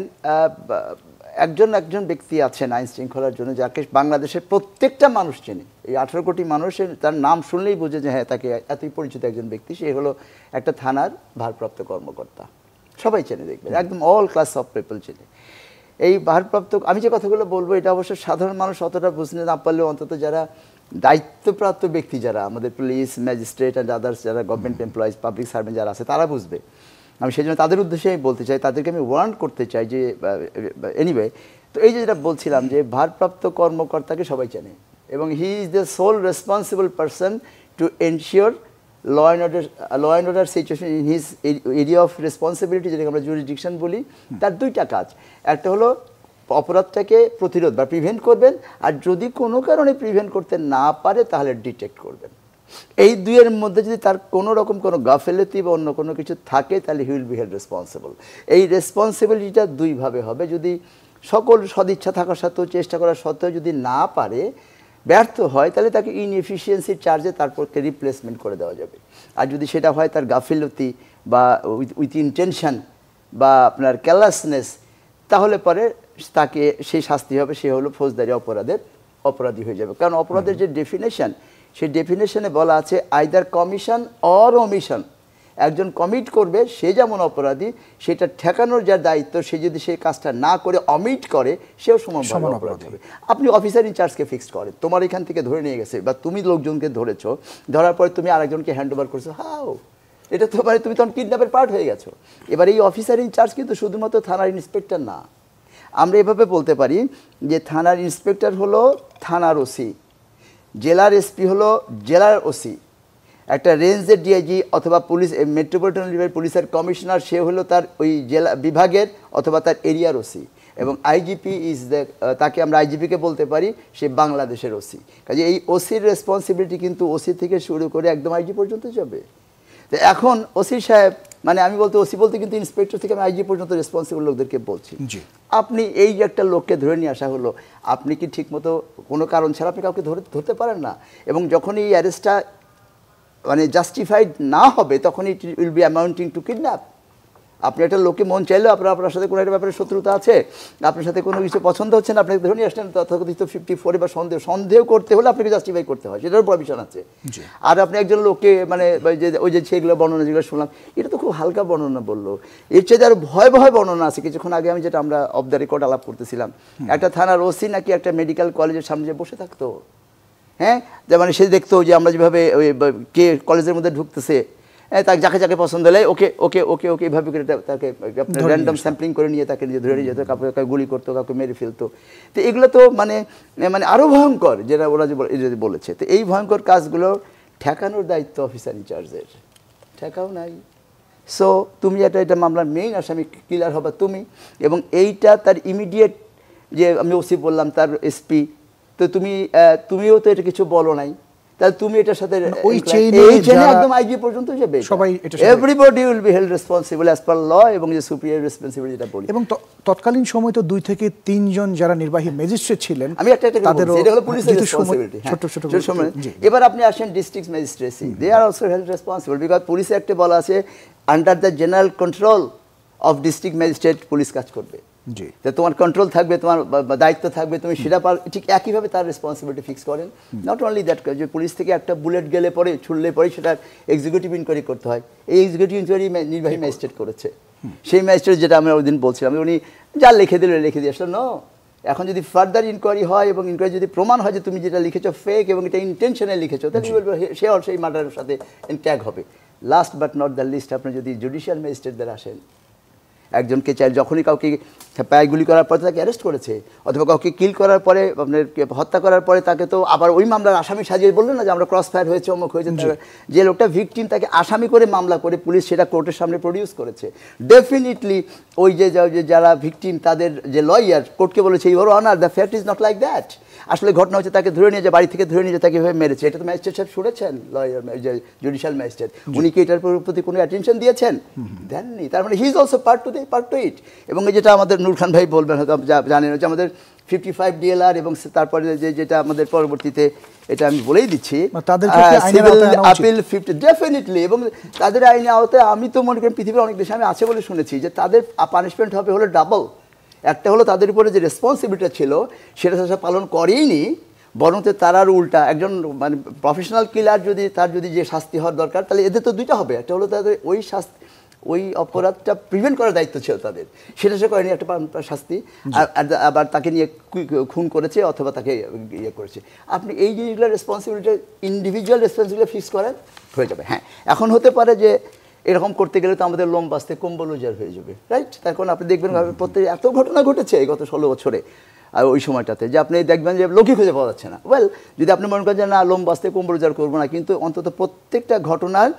একজন ব্যক্তি আছেন আইন শৃঙ্খলার জন্য যাকে বাংলাদেশের প্রত্যেকটা মানুষ চেনে। এই 18 কোটি মানুষের তার নাম শুনলেই বুঝে যে হ্যাঁ, তাকে এতই পরিচিত একজন ব্যক্তি। সে হলো একটা থানার ভারপ্রাপ্ত কর্মকর্তা, সবাই চেনে, দেখবেন একদম অল ক্লাস অফ পিপল চেনে এই ভারপ্রাপ্ত। আমি যে কথাগুলো বলবো এটা অবশ্য সাধারণ মানুষ অতটা বুঝতে না পারলেও অন্তত যারা দায়িত্বপ্রাপ্ত ব্যক্তি, যারা আমাদের পুলিশ, ম্যাজিস্ট্রেট অ্যান্ড আদার্স, যারা গভর্নমেন্ট এমপ্লয়িজ, পাবলিক সার্ভেন্ট যারা আছে, তারা বুঝবে। আমি সেই জন্য তাদের উদ্দেশ্যে আমি বলতে চাই, তাদেরকে আমি ওয়ার্ন করতে চাই যে এনিওয়ে। তো এই যে যেটা বলছিলাম যে ভারপ্রাপ্ত কর্মকর্তাকে সবাই চেনে এবং he is the sole responsible person to ensure law and order situation in his area of responsibility, যেটাকে আমরা জুরিসডিকশন বলি। তার দুইটা কাজ, একটা হলো অপরাধটাকে প্রতিরোধ বা প্রিভেন্ট করবেন, আর যদি কোনো কারণে প্রিভেন্ট করতে না পারে তাহলে ডিটেক্ট করবেন। এই দুইয়ের মধ্যে যদি তার কোনো রকম কোনো গাফেলতি বা অন্য কোনো কিছু থাকে তাহলে he will be held responsible. এই রেসপন্সিবিলিটিটা দুইভাবে হবে। যদি সকল সদিচ্ছা থাকা সত্ত্বেও, চেষ্টা করা সত্ত্বেও যদি না পারে, ব্যর্থ হয়, তাহলে তাকে ইনএফিসিয়েন্সির চার্জে তারপরকে রিপ্লেসমেন্ট করে দেওয়া যাবে। আর যদি সেটা হয় তার গাফিলতি বা উইথ ইন্টেনশন বা আপনার কেয়ারলেসনেস, তাহলে পরে তাকে সেই শাস্তি হবে, সে হলো ফৌজদারি অপরাধী হয়ে যাবে। কারণ অপরাধের যে ডেফিনেশন, সেই ডেফিনেশনে বলা আছে আইদার কমিশন অর ওমিশন। একজন কমিট করবে, সে যেমন অপরাধী, সেটা ঠেকানোর যার দায়িত্ব, সে যদি সেই কাজটা না করে অমিট করে, সেও সমান অপরাধী হবে। আপনি অফিসার ইনচার্জকে ফিক্সড করেন, তোমার এখান থেকে ধরে নিয়ে গেছে বা তুমি লোকজনকে ধরেছো, ধরার পরে তুমি আরেকজনকে হ্যান্ড ওভার করছো, হাও, এটা তো মানে তুমি তখন কিডন্যাপের পার্ট হয়ে গেছো। এবার এই অফিসার ইনচার্জ কিন্তু শুধুমাত্র থানার ইন্সপেক্টর না। আমরা এভাবে বলতে পারি যে থানার ইন্সপেক্টর হলো থানার ওসি, জেলার এসপি হলো জেলার ওসি, একটা রেঞ্জের ডিআইজি অথবা পুলিশ মেট্রোপলিটন পুলিশের কমিশনার, সে হলো তার ওই জেলা বিভাগের অথবা তার এরিয়ার ওসি। এবং আইজিপি ইজ দ্য তাকে আমরা আইজিপিকে বলতে পারি সে বাংলাদেশের ওসি। কাজে এই ওসির রেসপন্সিবিলিটি কিন্তু ওসি থেকে শুরু করে একদম আইজি পর্যন্ত যাবে। তো এখন ওসি সাহেব মানে আমি বলতে ওসি বলতে কিন্তু ইন্সপেক্টর থেকে আমি আইজি পর্যন্ত রেসপন্সিবল লোকদেরকে বলছি। আপনি এই যে একটা লোককে ধরে নিয়ে আসা হলো, আপনি কি ঠিকমতো কোনো কারণ ছাড়া আপনি কাউকে ধরতে পারেন না, এবং যখন এই অ্যারেস্টটা মানে জাস্টিফাইড না হবে তখন it will be amounting two kidnap. আপনি একটা লোককে মন চাইলেও আপনার সাথে কোনো একটা ব্যাপারে শত্রুতা আছে, আপনার সাথে কোনো কিছু পছন্দ হচ্ছে না, আপনাকে ধরে নিয়ে আসলেন তথাকথিত 54 বা সন্দেহ করতে হলে আপনাকে জাস্টিফাই করতে হয়, সেটার প্রভিশন আছে। আর আপনি একজন লোককে মানে ওই যে সেগুলো বর্ণনা যেগুলো শুনলাম, এটা তো খুব হালকা বর্ণনা বললো, এর চেয়ে আরো ভয় বর্ণনা আছে। কিছুক্ষণ আগে আমি যেটা আমরা অফ দ্য রেকর্ড আলাপ করতেছিলাম, একটা থানার ওসি নাকি একটা মেডিকেল কলেজের সামনে যে বসে থাকতো, হ্যাঁ, যে মানে সে দেখতো যে আমরা যেভাবে ওই কে কলেজের মধ্যে ঢুকতেছে, তাকে যাকে পছন্দ হলে ওকে ওকে ওকে ওকে এইভাবে করে তাকে র্যান্ডম স্যাম্পলিং করে নিয়ে তাকে নিজে ধরে নিয়ে যেত, কাউকে গুলি করতো, কাউকে মেরে ফেলতো। তো এগুলো তো মানে আরও ভয়ঙ্কর যেটা ওরা যে বলেছে। তো এই ভয়ঙ্কর কাজগুলো ঠেকানোর দায়িত্ব অফিসার ইনচার্জের, ঠেকাও নাই। সো তুমি এটা মামলার মেইন আসামি ক্লিয়ার হবে তুমি, এবং এইটা তার ইমিডিয়েট যে আমি ওসি বললাম তার এসপি, তো তুমিও তো এটা কিছু বলো নাই, তাহলে তুমি এটার সাথে ওই চেইনে একদম আইজি পর্যন্ত যাবে, সবাই everybody will be held responsible as per law, এবং যে সুপিরিয়র রেসপন্সিবিলিটি যেটা বলি। এবং তৎকালীন সময় তো 2 থেকে 3 জন যারা নির্বাহী ম্যাজিস্ট্রেট ছিলেন, আমি একটা এটা হলো পুলিশের রেসপন্সিবিলিটি। ছোট সময় এবার আপনি আসেন district magistracy, they are also held responsible, because police অ্যাক্টে বলা আছে under the general control of district magistrate police কাজ করবে। জি, তোমার কন্ট্রোল থাকবে, তোমার দায়িত্ব থাকবে, তুমি সেটা ঠিক একইভাবে তার রেসপন্সিবিলিটি ফিক্স করেন। নট অনলি দ্যাট, যে পুলিশ থেকে একটা বুলেট গেলে পরে ছুড়লে পরে সেটা এক্সিকিউটিভ ইনকোয়ারি করতে হয়, এই এক্সিকিউটিভ ইনকোয়ারি নির্বাহী ম্যাজিস্ট্রেট করেছে। সেই ম্যাজিস্ট্রেট যেটা আমরা ওই দিন বলছিলাম, উনি যা লিখে দিয়ে আসলে no, এখন যদি ফার্দার ইনকোয়ারি হয় এবং ইনকোয়ারি যদি প্রমাণ হয় যে তুমি যেটা লিখেছো ফেক এবং এটা ইন্টেনশনালি লিখেছো, তাহলে সে সেই মার্ডারের সাথে ট্যাগ হবে। Last but not the least, আপনি যদি জুডিশিয়াল ম্যাজিস্ট্রেটদের আসেন, একজনকে চাই যখনই কাউকে পায়ে গুলি করার পরে তাকে অ্যারেস্ট করেছে, অথবা কাউকে কিল করার পরে আপনার হত্যা করার পরে তাকে তো আবার ওই মামলার আসামি সাজিয়ে বললেন না যে আমরা ক্রস ফায়ার হয়েছে, অমুক হয়েছে, যে লোকটা ভিকটিম তাকে আসামি করে মামলা করে পুলিশ সেটা কোর্টের সামনে প্রডিউস করেছে। ডেফিনেটলি ওই যে যারা ভিকটিম তাদের যে লয়ার কোর্টকে বলেছে your honour the fact is not like that, আসলে ঘটনা হচ্ছে তাকে ধরে নিয়ে যে বাড়ি থেকে ধরে নিয়ে যে তাকে এভাবে মেরেছে, এটা তো ম্যাজিস্ট্রেট সাহেব শুনেছেন, লয়ার যে জুডিশিয়াল ম্যাজিস্ট্রেট, উনি কি এটার প্রতি কোনো অ্যাটেনশন দিয়েছেন? দেননি। তার মানে he is also part to it. এবং যেটা আমাদের নূর খান ভাই বলবেন হয়তো জানেন, হচ্ছে আমাদের 55 DLR এবং তারপরে যেটা আমাদের পরবর্তীতে এটা আমি বলেই দিচ্ছি আপিল 50 ডেফিনেটলি, এবং তাদের আইনে আওতায় আমি তো মনে করি পৃথিবীর অনেক দেশে আমি আছে বলে শুনেছি যে তাদের পানিশমেন্ট হবে হলো ডাবল। একটা হলো তাদের উপরে যে রেসপন্সিবিলিটি ছিল সেটা তারা পালন করেইনি, বরং তার আর উল্টা একজন মানে প্রফেশনাল কিলার যদি তার যদি যে শাস্তি হওয়ার দরকার, তাহলে এদের তো দুইটা হবে, একটা হলো তাদের ওই অপরাধটা প্রিভেন্ট করার দায়িত্ব ছিল তাদের, সেটা সে করেনি, একটা শাস্তি, আবার তাকে নিয়ে খুন করেছে অথবা তাকে ইয়ে করেছে। আপনি এই জিনিসগুলো রেসপন্সিবিলিটি ইন্ডিভিজুয়াল রেসপন্সিবিলিটি ফিক্স করেন, হয়ে যাবে। হ্যাঁ, এখন হতে পারে যে এরকম করতে গেলে তো আমাদের লোম বাঁচতে কম্বল উজাড় হয়ে যাবে, রাইট? তার কারণ আপনি দেখবেন প্রত্যেক এত ঘটনা ঘটেছে গত 16 বছরে আর ওই সময়টাতে, যে আপনি দেখবেন যে লোকই খুঁজে পাওয়া যাচ্ছে না। ওয়েল, যদি আপনি মনে করেন যে না লোম বাঁচতে কম্বল উজাড় করবো না, কিন্তু অন্তত প্রত্যেকটা ঘটনার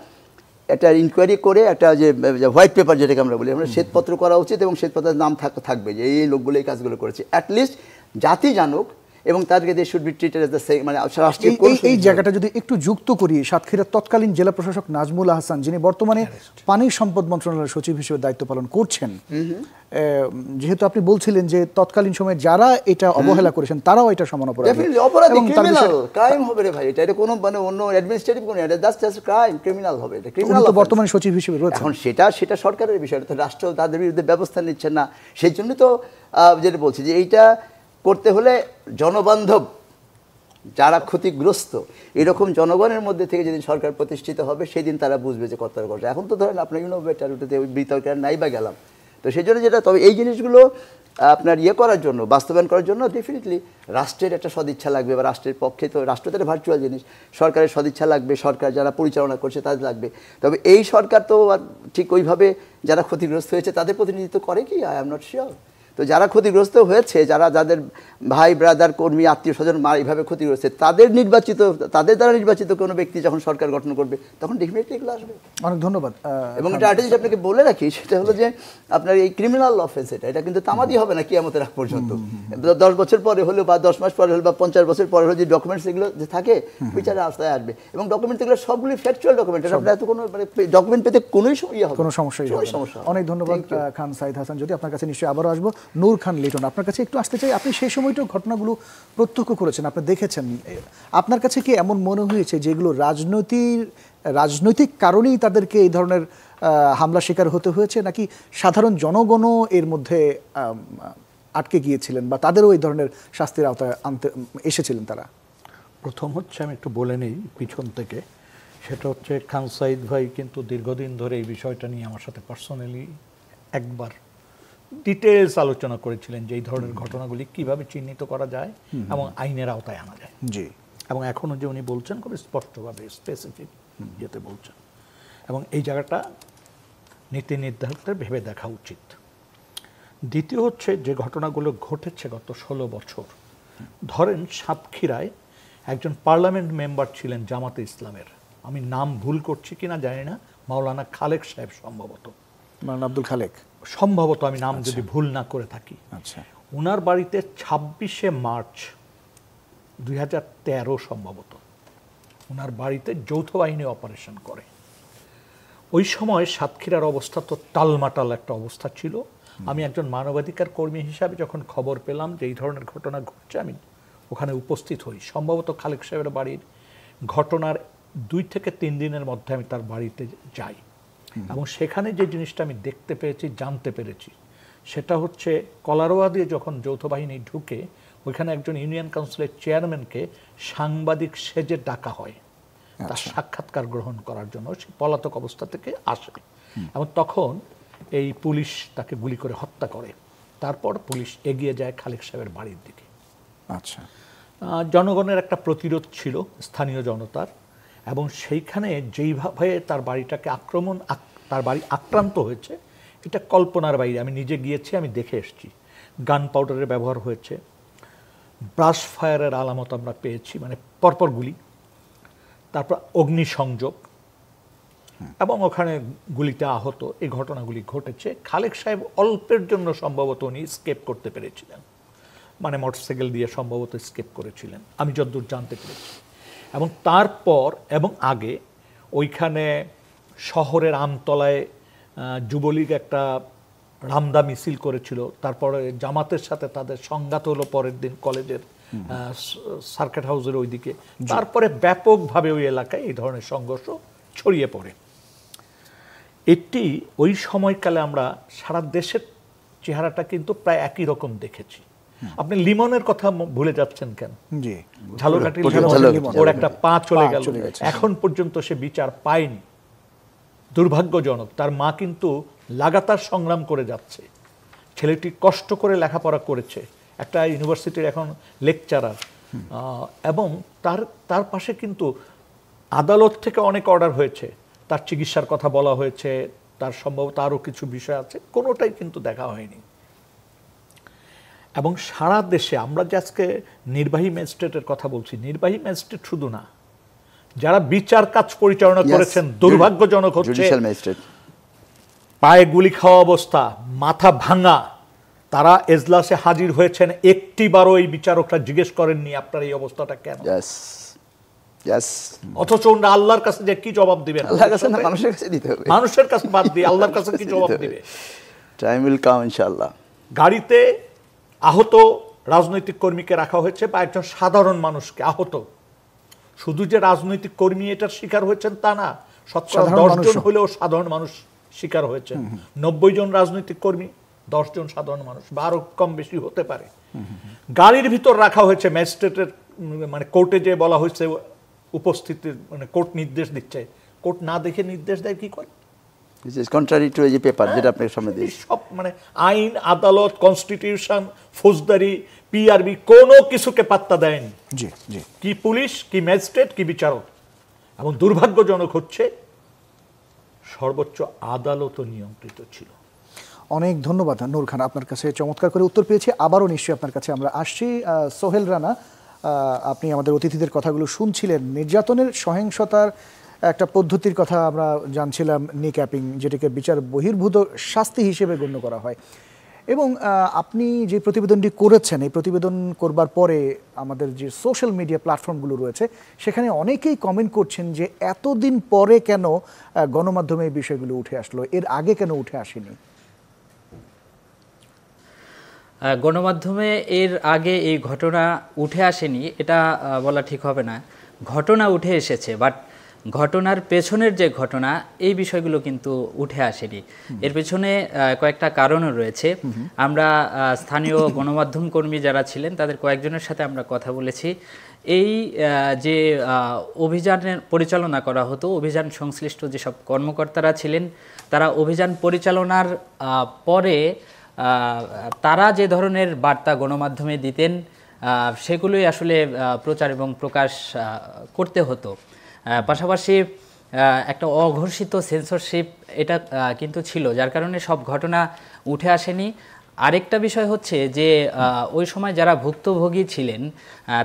একটা ইনকোয়ারি করে একটা যে হোয়াইট পেপার যেটাকে আমরা বলি, আমরা শ্বেতপত্র করা উচিত, এবং শ্বেতপত্রের নাম থাকবে যে এই লোকগুলো এই কাজগুলো করেছে, অ্যাটলিস্ট জাতি জানুক, এবং তাদেরকে they should be treated as the same. মানে এই জায়গাটা যদি একটু যুক্ত করি, সাতক্ষীরার তৎকালীন জেলা প্রশাসক নাজমুল আহসান, যিনি বর্তমানে পানি সম্পদ মন্ত্রণালয়ের সচিব হিসেবে দায়িত্ব পালন করছেন, যেহেতু আপনি বলছিলেন যে তৎকালীন সময়ে যারা এটা অবহেলা করেছেন তারাও এটা সমান অপরাধী, ক্রাইম হবে রে ভাই, এটা কোনো মানে অন্য অ্যাডমিনিস্ট্রেটিভ কোনো জাস্ট ক্রাইম, ক্রিমিনাল হবে, এটা ক্রিমিনাল। বর্তমানে সচিব হিসেবে রয়েছে, এখন সেটা সরকারের বিষয়, তো রাষ্ট্র তাদের বিরুদ্ধে ব্যবস্থা নিচ্ছে না, সেই জন্য তো যেটা বলছি যে এইটা করতে হলে জনবান্ধব যারা ক্ষতিগ্রস্ত এরকম জনগণের মধ্যে থেকে যেদিন সরকার প্রতিষ্ঠিত হবে সেদিন তারা বুঝবে যে কতটা ঘটে। এখন তো ধরেন আপনার বেটারুটিতে বিতর্ক নাই বা গেলাম, তো সেই জন্য যেটা, তবে এই জিনিসগুলো আপনার করার জন্য, বাস্তবায়ন করার জন্য ডেফিনেটলি রাষ্ট্রের একটা সদিচ্ছা লাগবে, বা রাষ্ট্রের পক্ষে তো রাষ্ট্র তো একটা ভার্চুয়াল জিনিস, সরকারের সদিচ্ছা লাগবে, সরকার যারা পরিচালনা করছে তাদের লাগবে। তবে এই সরকার তো আর ঠিক ওইভাবে যারা ক্ষতিগ্রস্ত হয়েছে তাদের প্রতিনিধিত্ব করে কি, আই এম নট শিওর। তো যারা ক্ষতিগ্রস্ত হয়েছে, যাদের ভাই ব্রাদার কর্মী আত্মীয় স্বজন এইভাবে ক্ষতিগ্রস্ত, তাদের দ্বারা নির্বাচিত কোনো ব্যক্তি যখন সরকার গঠন করবে তখন ডেফিনেটলি এগুলো আসবে। অনেক ধন্যবাদ। এবং এটা একটা জিনিস আপনাকে বলে রাখি, সেটা হলো যে আপনার এই ক্রিমিনাল অফেন্স এটা কিন্তু তামাদি হবে না কিয়ামতের আগ পর্যন্ত। 10 বছর পরে হলেও বা 10 মাস পরে হলেও বা 50 বছর পরে হলেও যে ডকুমেন্টস এগুলো যে থাকে বিচারে আওতায় আসবে, এবং ডকুমেন্ট এগুলো সবগুলি ফ্যাকচুয়াল ডকুমেন্ট, আপনার এত কোনো মানে ডকুমেন্ট পেতে কোনো সমস্যাই হবে না। অনেক ধন্যবাদ খান সাইদ হাসান। যদি আপনার কাছে নিশ্চয়ই আবারও আসবো। নূর খান লিটন, আপনার কাছে একটু আসতে চাই। আপনি সেই সময়টাও ঘটনাগুলো প্রত্যক্ষ করেছেন, আপনি দেখেছেন। আপনার কাছে কি এমন মনে হয়েছে যেগুলো রাজনৈতিক কারণেই তাদেরকে এই ধরনের হামলা শিকার হতে হয়েছে, নাকি সাধারণ জনগণও এর মধ্যে আটকে গিয়েছিলেন বা তাদেরও এই ধরনের শাস্তির আওতায় আনতে এসেছিলেন তারা? প্রথম হচ্ছে আমি একটু বলে নেই পিছন থেকে, সেটা হচ্ছে খান সাইদ ভাই কিন্তু দীর্ঘদিন ধরে এই বিষয়টা নিয়ে আমার সাথে পার্সোনালি একবার ডিটেলস আলোচনা করেছিলেন যে এই ধরনের ঘটনাগুলি কিভাবে চিহ্নিত করা যায় এবং আইনের আওতায় আনা যায়। জি। এবং এখনও যে উনি বলছেন খুব স্পষ্টভাবে স্পেসিফিক ইয়েতে বলছেন, এবং এই জায়গাটা নীতি নির্ধারকদের ভেবে দেখা উচিত। দ্বিতীয় হচ্ছে যে ঘটনাগুলো ঘটেছে গত 16 বছর, ধরেন সাতক্ষীরায় একজন পার্লামেন্ট মেম্বার ছিলেন জামাতে ইসলামের, আমি নাম ভুল করছি কিনা জানি না, মাওলানা খালেক সাহেব সম্ভবত, মাওলানা আব্দুল খালেক সম্ভবত, আমি নাম যদি ভুল না করে থাকি। আচ্ছা। ওনার বাড়িতে 26শে মার্চ 2013 সম্ভবত ওনার বাড়িতে যৌথ বাহিনী অপারেশন করে। ওই সময় সাতক্ষীরার অবস্থা তো টালমাটাল একটা অবস্থা ছিল। আমি একজন মানবাধিকার কর্মী হিসাবে যখন খবর পেলাম যে এই ধরনের ঘটনা ঘটছে, আমি ওখানে উপস্থিত হই। সম্ভবত খালেক সাহেবের বাড়ির ঘটনার 2 থেকে 3 দিনের মধ্যে আমি তার বাড়িতে যাই, এবং সেখানে যে জিনিসটা আমি দেখতে পেয়েছি, জানতে পেরেছি, সেটা হচ্ছে কলারোয়া দিয়ে যখন যৌথ বাহিনী ঢুকে, ওইখানে একজন ইউনিয়ন কাউন্সিলের চেয়ারম্যানকে সাংবাদিক সেজে ডাকা হয় তার সাক্ষাৎকার গ্রহণ করার জন্য। সে পলাতক অবস্থা থেকে আসে, এবং তখন এই পুলিশ তাকে গুলি করে হত্যা করে। তারপর পুলিশ এগিয়ে যায় খালেক সাহেবের বাড়ির দিকে। আচ্ছা। জনগণের একটা প্রতিরোধ ছিল, স্থানীয় জনতার, এবং সেইখানে যেইভাবে তার বাড়িটাকে তার বাড়ি আক্রান্ত হয়েছে, এটা কল্পনার বাইরে। আমি নিজে গিয়েছি, আমি দেখে এসেছি। গান পাউডারের ব্যবহার হয়েছে, ব্রাশ ফায়ারের আলামত আমরা পেয়েছি, মানে পরপর গুলি, তারপর অগ্নিসংযোগ, এবং ওখানে গুলিতে আহত, এই ঘটনাগুলি ঘটেছে। খালেক সাহেব অল্পের জন্য সম্ভবত উনি স্কেপ করতে পেরেছিলেন, মানে মোটরসাইকেল দিয়ে সম্ভবত স্কেপ করেছিলেন, আমি যতদূর জানতে পেরেছি। এবং তারপর এবং আগে ওইখানে শহরের আমতলায় যুবলীগ একটা রামদা মিছিল করেছিল, তারপরে জামাতের সাথে তাদের সংঘাত হলো পরের দিন কলেজের সার্কিট হাউসের ওইদিকে। তারপরে ব্যাপকভাবে ওই এলাকায় এই ধরনের সংঘর্ষ ছড়িয়ে পড়ে। এটি ওই সময়কালে আমরা সারা দেশের চেহারাটা কিন্তু প্রায় একই রকম দেখেছি। আপনি লিমনের কথা ভুলে যাচ্ছেন কেন? জি, ঝালকাঠি ওর একটা পা চলে গেল, এখন পর্যন্ত সে বিচার পায়নি। দুর্ভাগ্যজনক। তার মা কিন্তু লাগাতার সংগ্রাম করে যাচ্ছে। ছেলেটি কষ্ট করে লেখাপড়া করেছে, একটা ইউনিভার্সিটির এখন লেকচারার, এবং তার পাশে কিন্তু আদালত থেকে অনেক অর্ডার হয়েছে, তার চিকিৎসার কথা বলা হয়েছে, তার সম্ভবত আরও কিছু বিষয় আছে, কোনোটাই কিন্তু দেখা হয়নি। এবং সারা দেশে আমরা যে আজকে নির্বাহী ম্যাজিস্ট্রেটের কথা বলছি, নির্বাহী ম্যাজিস্ট্রেট শুধু না, যারা বিচার কাজ পরিচালনা করেছেন, দুর্ভাগ্যজনক হচ্ছে পায়ে গুলি খাওয়া অবস্থা, মাথা ভাঙা, তারা এজলাসে হাজির হয়েছেন, একটিবারও এই বিচারকরা জিজ্ঞেস করেননি আপনার এই অবস্থাটা কেন। অথচ আল্লাহর কাছে যে কি জবাব দিবেন, মানুষের কাছে বাদ দিয়ে আল্লাহর কাছে কি জবাব দিবে? টাইম উইল কাম ইনশাআল্লাহ। গাড়িতে আহত রাজনৈতিক কর্মীকে রাখা হয়েছে, বা একজন সাধারণ মানুষকে আহত। শুধু যে রাজনৈতিক কর্মী এটার শিকার হয়েছেন তা না, 10 জন হলেও সাধারণ মানুষ শিকার হয়েছেন। 90 জন রাজনৈতিক কর্মী, 10 জন সাধারণ মানুষ, বা আরো কম বেশি হতে পারে। গাড়ির ভিতর রাখা হয়েছে, ম্যাজিস্ট্রেটের মানে কোর্টে যে বলা হয়েছে উপস্থিতি, মানে কোর্ট নির্দেশ দিচ্ছে, কোর্ট না দেখে নির্দেশ দেয় কি করে? কন্ট্রারি টু এই পেপার যেটা আপনার সামনে দিয়েছি, সব মানে আইন, আদালত, কনস্টিটিউশন, ফৌজদারি, পিআরবি কোনো কিছুকে পাত্তা দেয়নি। জি জি, কি পুলিশ, কি ম্যাজিস্ট্রেট, কি বিচারক। এবং দুর্ভাগ্যজনক হচ্ছে সর্বোচ্চ আদালতও নিয়ন্ত্রিত ছিল। অনেক ধন্যবাদ নূর খান, আপনার কাছে চমৎকার করে উত্তর পেয়েছি। আবারও নিশ্চয়ই আপনার কাছে আমরা আসছি। সোহেল রানা, আপনি আমাদের অতিথিদের কথাগুলো শুনছিলেন। নির্যাতনের সহিংসতার একটা পদ্ধতির কথা আমরা জানছিলাম, নিক্যাপিং, যেটাকে বিচার বহির্ভূত শাস্তি হিসেবে গণ্য করা হয়। এবং আপনি যে প্রতিবেদনটি করেছেন, এই প্রতিবেদন করবার পরে আমাদের যে সোশ্যাল মিডিয়া প্ল্যাটফর্মগুলো রয়েছে সেখানে অনেকেই কমেন্ট করছেন যে এতদিন পরে কেন গণমাধ্যমে এই বিষয়গুলো উঠে আসলো, এর আগে কেন উঠে আসেনি? গণমাধ্যমে এর আগে এই ঘটনা উঠে আসেনি এটা বলা ঠিক হবে না। ঘটনা উঠে এসেছে, বাট ঘটনার পেছনের যে ঘটনা এই বিষয়গুলো কিন্তু উঠে আসেনি। এর পেছনে কয়েকটা কারণও রয়েছে। আমরা স্থানীয় গণমাধ্যম কর্মী যারা ছিলেন তাদের কয়েকজনের সাথে আমরা কথা বলেছি। এই যে অভিযানের পরিচালনা করা হতো, অভিযান সংশ্লিষ্ট যেসব কর্মকর্তারা ছিলেন তারা অভিযান পরিচালনার পরে তারা যে ধরনের বার্তা গণমাধ্যমে দিতেন সেগুলোই আসলে প্রচার এবং প্রকাশ করতে হতো। পাশাপাশি একটা অঘোষিত সেন্সরশিপ এটা কিন্তু ছিল, যার কারণে সব ঘটনা উঠে আসেনি। আরেকটা বিষয় হচ্ছে যে ওই সময় যারা ভুক্তভোগী ছিলেন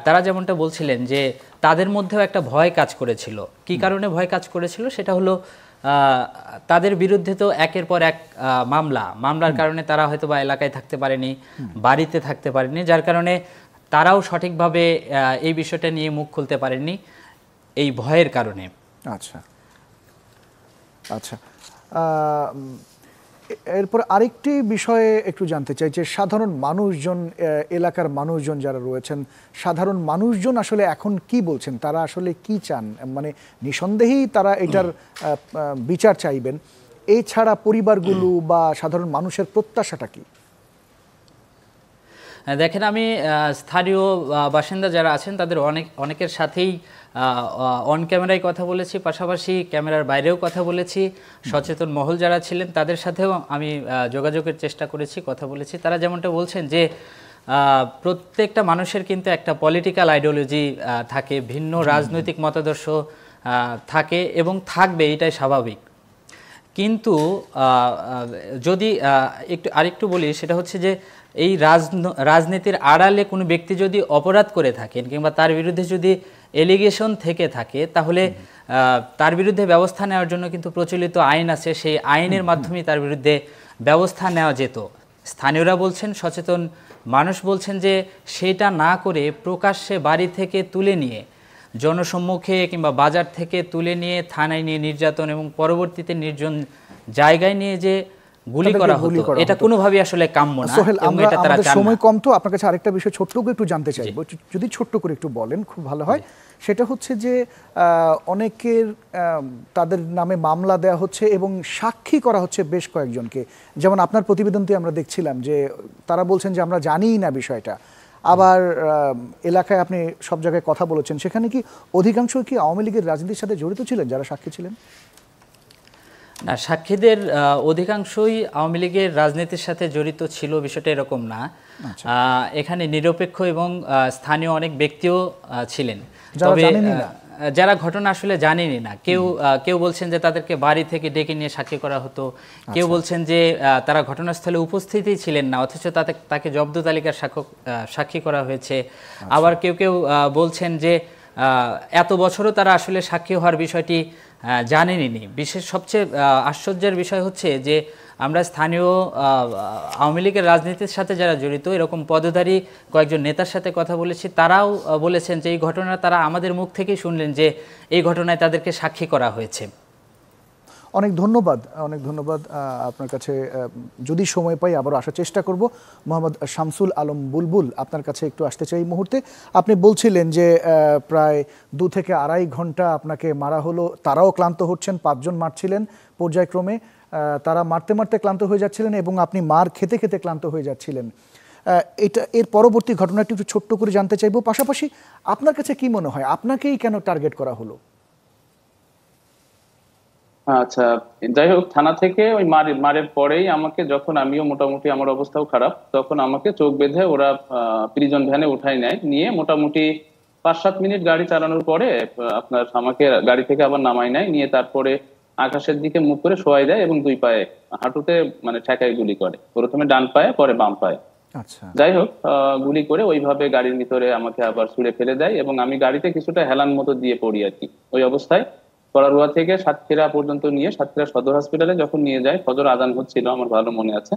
তারা যেমনটা বলছিলেন যে তাদের মধ্যেও একটা ভয় কাজ করেছিল। কী কারণে ভয় কাজ করেছিল সেটা হলো তাদের বিরুদ্ধে তো একের পর এক মামলার কারণে তারা হয়তো বা এলাকায় থাকতে পারেনি, বাড়িতে থাকতে পারেনি, যার কারণে তারাও সঠিকভাবে এই বিষয়টা নিয়ে মুখ খুলতে পারেননি এই ভয়ের কারণে। আচ্ছা আচ্ছা, এরপর আরেকটি বিষয়ে একটু জানতে চাই যে সাধারণ মানুষজন, এলাকার মানুষজন যারা রয়েছেন, সাধারণ মানুষজন আসলে এখন কি বলছেন, তারা আসলে কি চান? মানে নিঃসন্দেহেই তারা এটার বিচার চাইবেন, এছাড়া পরিবারগুলো বা সাধারণ মানুষের প্রত্যাশাটা কি? দেখেন, আমি স্থানীয় বাসিন্দা যারা আছেন তাদের অনেকের সাথেই অন ক্যামেরায় কথা বলেছি, পাশাপাশি ক্যামেরার বাইরেও কথা বলেছি। সচেতন মহল যারা ছিলেন তাদের সাথেও আমি যোগাযোগের চেষ্টা করেছি, কথা বলেছি। তারা যেমনটা বলছেন যে প্রত্যেকটা মানুষের কিন্তু একটা পলিটিক্যাল আইডিওলজি থাকে, ভিন্ন রাজনৈতিক মতাদর্শ থাকে এবং থাকবে, এটাই স্বাভাবিক। কিন্তু যদি আরেকটু বলি, সেটা হচ্ছে যে এই রাজনীতির আড়ালে কোনো ব্যক্তি যদি অপরাধ করে থাকেন কিংবা তার বিরুদ্ধে যদি এলিগেশন থেকে থাকে, তাহলে তার বিরুদ্ধে ব্যবস্থা নেওয়ার জন্য কিন্তু প্রচলিত আইন আছে, সেই আইনের মাধ্যমে তার বিরুদ্ধে ব্যবস্থা নেওয়া যেত। স্থানীয়রা বলছেন, সচেতন মানুষ বলছেন যে সেটা না করে প্রকাশ্যে বাড়ি থেকে তুলে নিয়ে, জনসম্মুখে কিংবা বাজার থেকে তুলে নিয়ে থানায় নিয়ে নির্যাতন এবং পরবর্তীতে নির্জন জায়গায় নিয়ে যে গুলি করা হতো, এটা কোনোভাবেই আসলে কাম্য না। সোহেল, আমাদের সময় কম, তো আপনার কাছে আরেকটা বিষয় ছোট্ট করে একটু জানতে চাইবো, যদি ছোট্ট করে একটু বলেন খুব ভালো হয়। সেটা হচ্ছে যে অনেকের তাদের নামে মামলা দেওয়া হচ্ছে এবং সাক্ষী করা হচ্ছে বেশ কয়েকজনকে। যেমন আপনার প্রতিবেদনটি আমরা দেখছিলাম যে তারা বলছেন যে আমরা জানিই না বিষয়টা। আবার এলাকায় আপনি সব জায়গায় কথা বলেছেন, সেখানে কি অধিকাংশ কি আওয়ামী লীগের রাজনীতির সাথে জড়িত ছিলেন যারা সাক্ষী ছিলেন? না, সাক্ষীদের অধিকাংশই আওয়ামী লীগের রাজনীতির সাথে জড়িত ছিল, বিষয়টা এরকম না। এখানে নিরপেক্ষ এবং স্থানীয় অনেক ব্যক্তিও ছিলেন, তবে যারা ঘটনা আসলে জানেনি না। কেউ বলছেন যে তাদেরকে বাড়ি থেকে ডেকে নিয়ে সাক্ষী করা হতো, কেউ বলছেন যে তারা ঘটনাস্থলে উপস্থিতই ছিলেন না অথচ তাকে জব্দ তালিকার সাক্ষী করা হয়েছে। আবার কেউ বলছেন যে এত বছরও তারা আসলে সাক্ষী হওয়ার বিষয়টি জানেনই। সবচেয়ে আশ্চর্যের বিষয় হচ্ছে যে আমরা স্থানীয় আওয়ামী লীগের রাজনীতির সাথে যারা জড়িত এরকম পদধারী কয়েকজন নেতার সাথে কথা বলেছি, তারাও বলেছেন যে এই ঘটনা তারা আমাদের মুখ থেকেই শুনলেন যে এই ঘটনায় তাদেরকে সাক্ষী করা হয়েছে। অনেক ধন্যবাদ আপনার কাছে। যদি সময় পাই আবারও আসার চেষ্টা করব। মোহাম্মদ শামসুল আলম বুলবুল, আপনার কাছে একটু আসতে চাই এই মুহূর্তে। আপনি বলছিলেন যে প্রায় 2 থেকে আড়াই ঘন্টা আপনাকে মারা হলো, তারাও ক্লান্ত হচ্ছেন, 5 জন মারছিলেন পর্যায়ক্রমে, তারা মারতে ক্লান্ত হয়ে যাচ্ছিলেন এবং আপনি মার খেতে ক্লান্ত হয়ে যাচ্ছিলেন। এর পরবর্তী ঘটনাটি একটু ছোট্ট করে জানতে চাইব। পাশাপাশি আপনার কাছে কি মনে হয় আপনাকেই কেন টার্গেট করা হলো? আচ্ছা, যাই হোক, থানা থেকে ওই মারের পরেই আমাকে, যখন আমিও মোটামুটি আমার অবস্থাও খারাপ, তখন আমাকে চোখ বেঁধে ওরা প্রিজন ভ্যানে উঠায় নেয়। নিয়ে মোটামুটি 5-7 মিনিট গাড়ি চালানোর পরে আমাকে গাড়ি থেকে আবার নামায় নেয়। নিয়ে তারপরে আকাশের দিকে মুখ করে শোয়াই দেয় এবং দুই পায়ে হাঁটুতে মানে ঠেকায় গুলি করে, প্রথমে ডান পায়ে পরে বাম পায়ে। আচ্ছা, যাই হোক গুলি করে ওইভাবে গাড়ির ভিতরে আমাকে আবার ছুঁড়ে ফেলে দেয় এবং আমি গাড়িতে কিছুটা হেলান মতো দিয়ে পড়ি আর কি। ওই অবস্থায় কলারোয়া থেকে সাতক্ষীরা পর্যন্ত নিয়ে সাতক্ষীরা সদর হসপিটালে যখন নিয়ে যায়, ফজর আজান হচ্ছিল আমার ভালো মনে আছে,